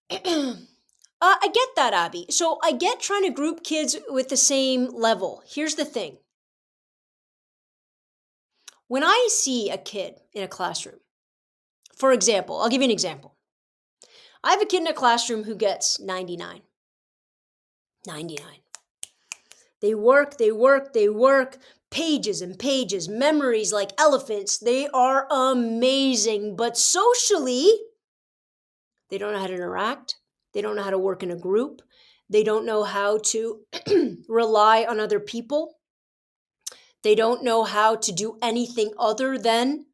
I get that, Abby. So I get trying to group kids with the same level. Here's the thing. When I see a kid in a classroom, for example, I'll give you an example. I have a kid in a classroom who gets 99. 99. They work, they work, they work, pages and pages, memories like elephants. They are amazing, but socially, they don't know how to interact. They don't know how to work in a group. They don't know how to rely on other people. They don't know how to do anything other than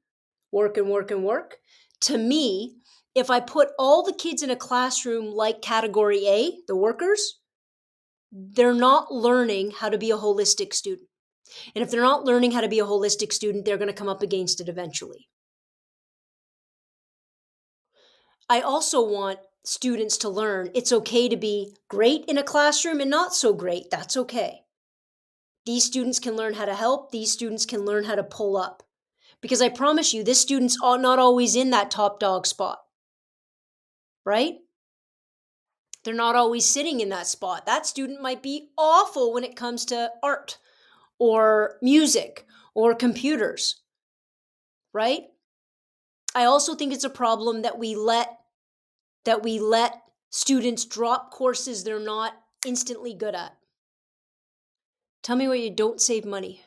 work and work and work. To me, if I put all the kids in a classroom like category A, the workers, they're not learning how to be a holistic student. And if they're not learning how to be a holistic student, they're going to come up against it eventually. I also want students to learn it's okay to be great in a classroom and not so great. That's okay. These students can learn how to help. These students can learn how to pull up. Because I promise you, this student's not always in that top dog spot, right? They're not always sitting in that spot. That student might be awful when it comes to art or music or computers, right? I also think it's a problem that we let students drop courses they're not instantly good at. Tell me why you don't save money.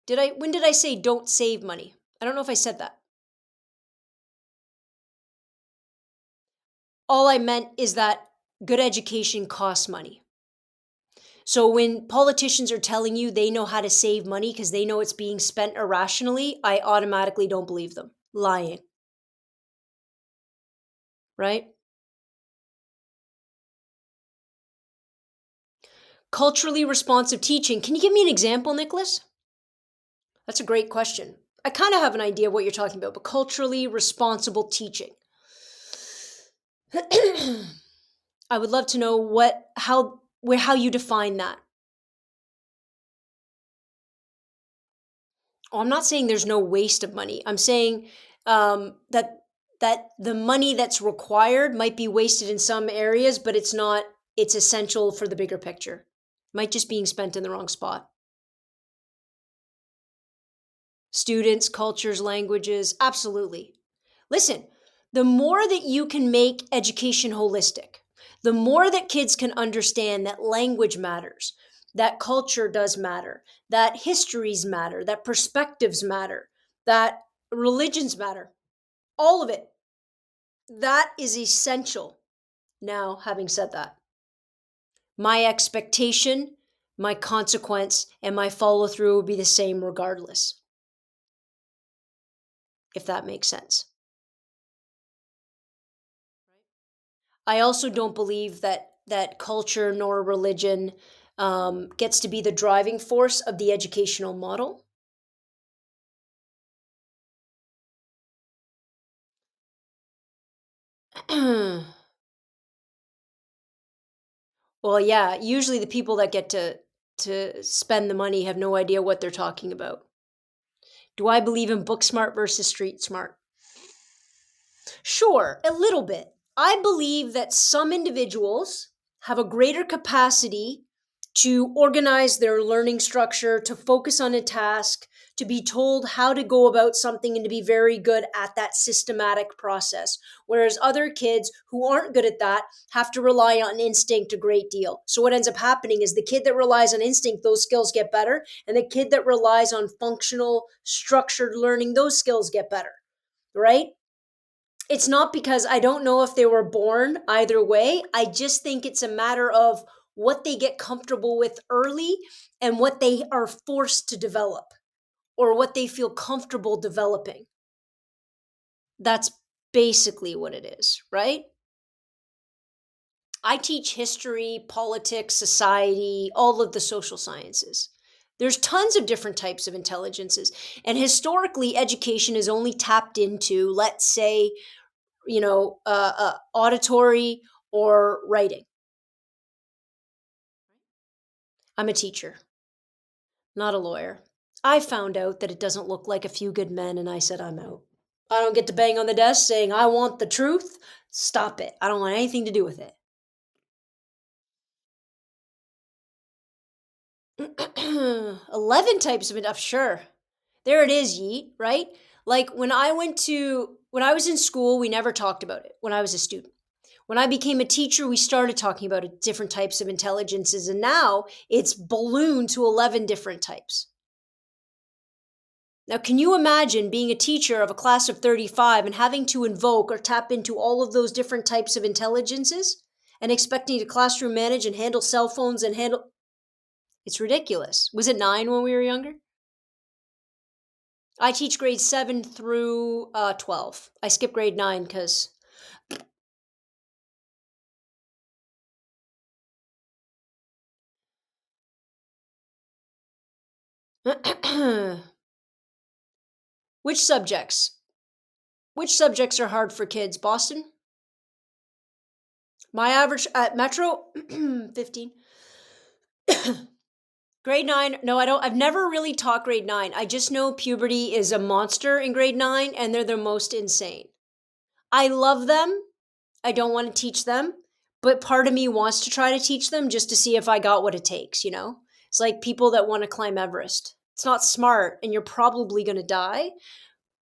When did I say don't save money? I don't know if I said that. All I meant is that good education costs money. So when politicians are telling you they know how to save money because they know it's being spent irrationally, I automatically don't believe them. Lying. Right? Culturally responsive teaching. Can you give me an example, Nicholas? That's a great question. I kind of have an idea of what you're talking about, but culturally responsible teaching. I would love to know how you define that. Oh, I'm not saying there's no waste of money. I'm saying that the money that's required might be wasted in some areas, but it's not. It's essential for the bigger picture. Might just being spent in the wrong spot. Students, cultures, languages, absolutely. Listen, the more that you can make education holistic, the more that kids can understand that language matters, that culture does matter, that histories matter, that perspectives matter, that religions matter, all of it. That is essential. Now, having said that, my expectation, my consequence, and my follow through will be the same regardless, if that makes sense. I also don't believe that culture nor religion gets to be the driving force of the educational model. Well, yeah, usually the people that get to spend the money have no idea what they're talking about. Do I believe in book smart versus street smart? Sure, a little bit. I believe that some individuals have a greater capacity to organize their learning structure, to focus on a task, to be told how to go about something, and to be very good at that systematic process. Whereas other kids who aren't good at that have to rely on instinct a great deal. So what ends up happening is the kid that relies on instinct, those skills get better. And the kid that relies on functional, structured learning, those skills get better, right? It's not because I don't know if they were born either way. I just think it's a matter of what they get comfortable with early and what they are forced to develop or what they feel comfortable developing. That's basically what it is, right? I teach history, politics, society, all of the social sciences. There's tons of different types of intelligences. And historically, education is only tapped into, let's say, auditory or writing. I'm a teacher, not a lawyer. I found out that it doesn't look like A Few Good Men, and I said I'm out. I don't get to bang on the desk saying, I want the truth. Stop it. I don't want anything to do with it. 11 types of enough, sure. There it is, yeet, right? Like when I was in school, we never talked about it when I was a student. When I became a teacher, we started talking about it, different types of intelligences, and now it's ballooned to 11 different types. Now, can you imagine being a teacher of a class of 35 and having to invoke or tap into all of those different types of intelligences and expecting to classroom manage and handle cell phones and handle. It's ridiculous. Was it 9 when we were younger? I teach grade 7 through 12. I skip grade 9 because. Which subjects? Which subjects are hard for kids? Boston? My average at Metro, 15. Grade 9, no, I don't. I've never really taught grade 9. I just know puberty is a monster in grade 9 and they're the most insane. I love them. I don't want to teach them, but part of me wants to try to teach them just to see if I got what it takes, you know? It's like people that want to climb Everest. It's not smart and you're probably going to die,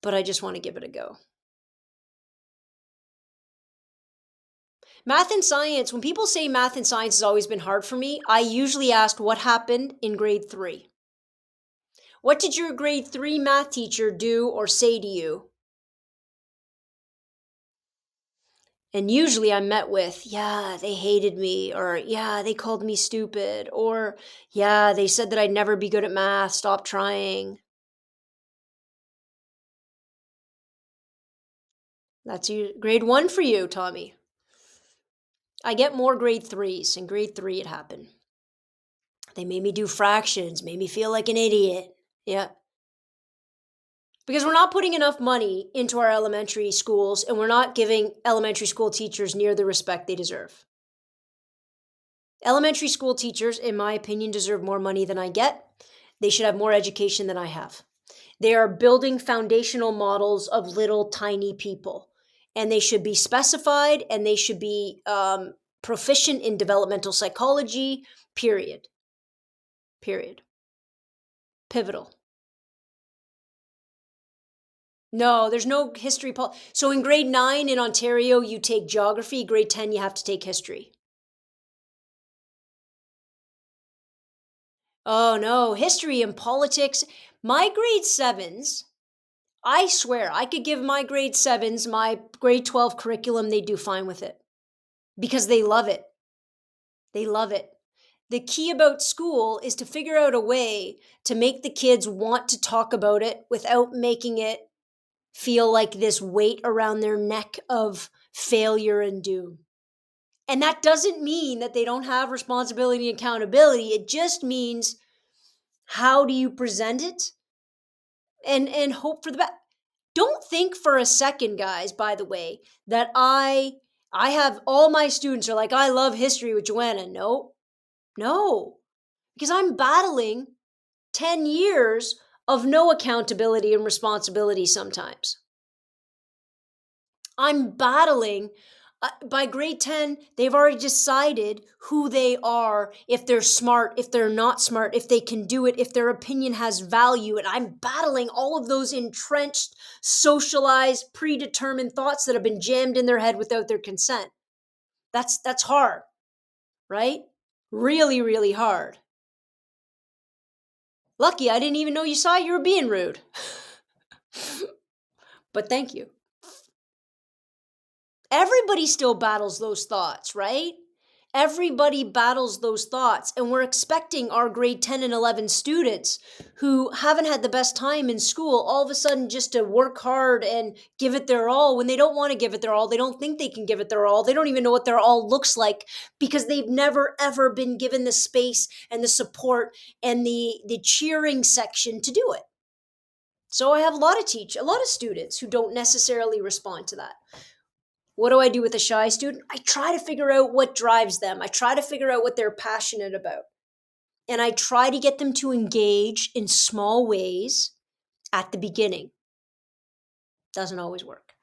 but I just want to give it a go. Math and science, when people say math and science has always been hard for me, I usually ask what happened in grade 3. What did your grade 3 math teacher do or say to you? And usually I'm met with, yeah, they hated me, or yeah, they called me stupid, or yeah, they said that I'd never be good at math, stop trying. That's your grade 1 for you, Tommy. I get more grade 3s. In grade 3, it happened. They made me do fractions, made me feel like an idiot. Yeah. Because we're not putting enough money into our elementary schools and we're not giving elementary school teachers near the respect they deserve. Elementary school teachers, in my opinion, deserve more money than I get. They should have more education than I have. They are building foundational models of little tiny people, and they should be specified and they should be proficient in developmental psychology, period. Period. Pivotal. No, there's no history. So in grade 9 in Ontario, you take geography. Grade 10, you have to take history. Oh no, history and politics. My grade 7s, I swear, I could give my grade 7s my grade 12 curriculum, they'd do fine with it because they love it. They love it. The key about school is to figure out a way to make the kids want to talk about it without making it feel like this weight around their neck of failure and doom. And that doesn't mean that they don't have responsibility and accountability. It just means how do you present it and hope for the best. Don't think for a second, guys, by the way, that I have all my students are like, I love history with Joanna. No, no, because I'm battling 10 years of no accountability and responsibility sometimes. I'm battling. By grade 10, they've already decided who they are, if they're smart, if they're not smart, if they can do it, if their opinion has value. And I'm battling all of those entrenched, socialized, predetermined thoughts that have been jammed in their head without their consent. That's hard, right? Really, really hard. Lucky I didn't even know you saw you were being rude. But thank you. Everybody still battles those thoughts, right? Everybody battles those thoughts. And we're expecting our grade 10 and 11 students who haven't had the best time in school all of a sudden just to work hard and give it their all when they don't want to give it their all. They don't think they can give it their all. They don't even know what their all looks like because they've never, ever been given the space and the support and the cheering section to do it. So I have a lot of students who don't necessarily respond to that. What do I do with a shy student? I try to figure out what drives them. I try to figure out what they're passionate about. And I try to get them to engage in small ways at the beginning. Doesn't always work.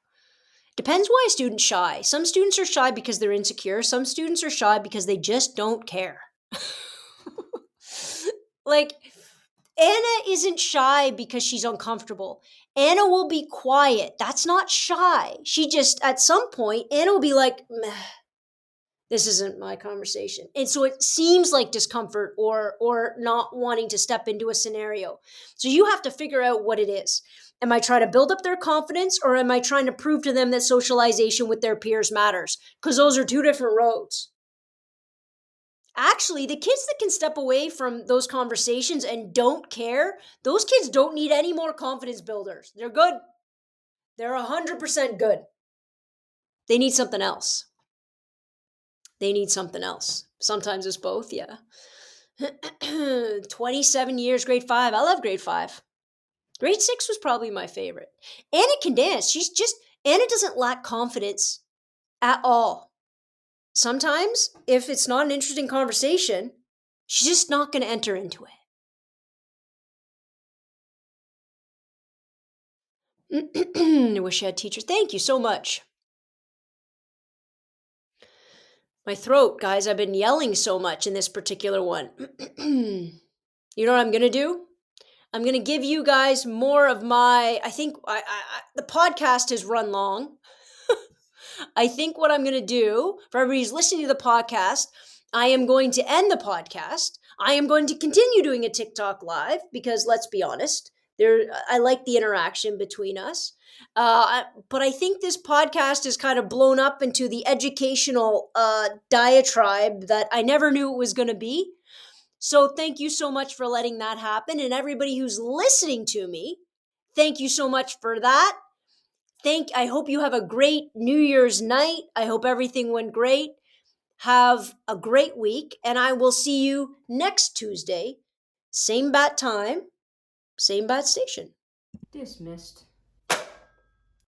Depends why a student's shy. Some students are shy because they're insecure. Some students are shy because they just don't care. Like, Anna isn't shy because she's uncomfortable. Anna will be quiet. That's not shy. She just, at some point, Anna will be like, meh, this isn't my conversation. And so it seems like discomfort or not wanting to step into a scenario. So you have to figure out what it is. Am I trying to build up their confidence, or am I trying to prove to them that socialization with their peers matters? Because those are two different roads. Actually, the kids that can step away from those conversations and don't care, those kids don't need any more confidence builders. They're good. They're 100% good. They need something else. They need something else. Sometimes it's both, yeah. 27 years, grade 5. I love grade 5. Grade 6 was probably my favorite. Anna can dance. Anna doesn't lack confidence at all. Sometimes, if it's not an interesting conversation, she's just not going to enter into it. I wish I had teachers. Thank you so much. My throat, guys, I've been yelling so much in this particular one. You know what I'm going to do? I'm going to give you guys more of my, I think the podcast has run long. I think what I'm going to do for everybody who's listening to the podcast, I am going to end the podcast. I am going to continue doing a TikTok live because let's be honest, I like the interaction between us. But I think this podcast is kind of blown up into the educational diatribe that I never knew it was going to be. So thank you so much for letting that happen. And everybody who's listening to me, thank you so much for that. I hope you have a great New Year's night. I hope everything went great. Have a great week, and I will see you next Tuesday. Same bat time, same bat station. Dismissed.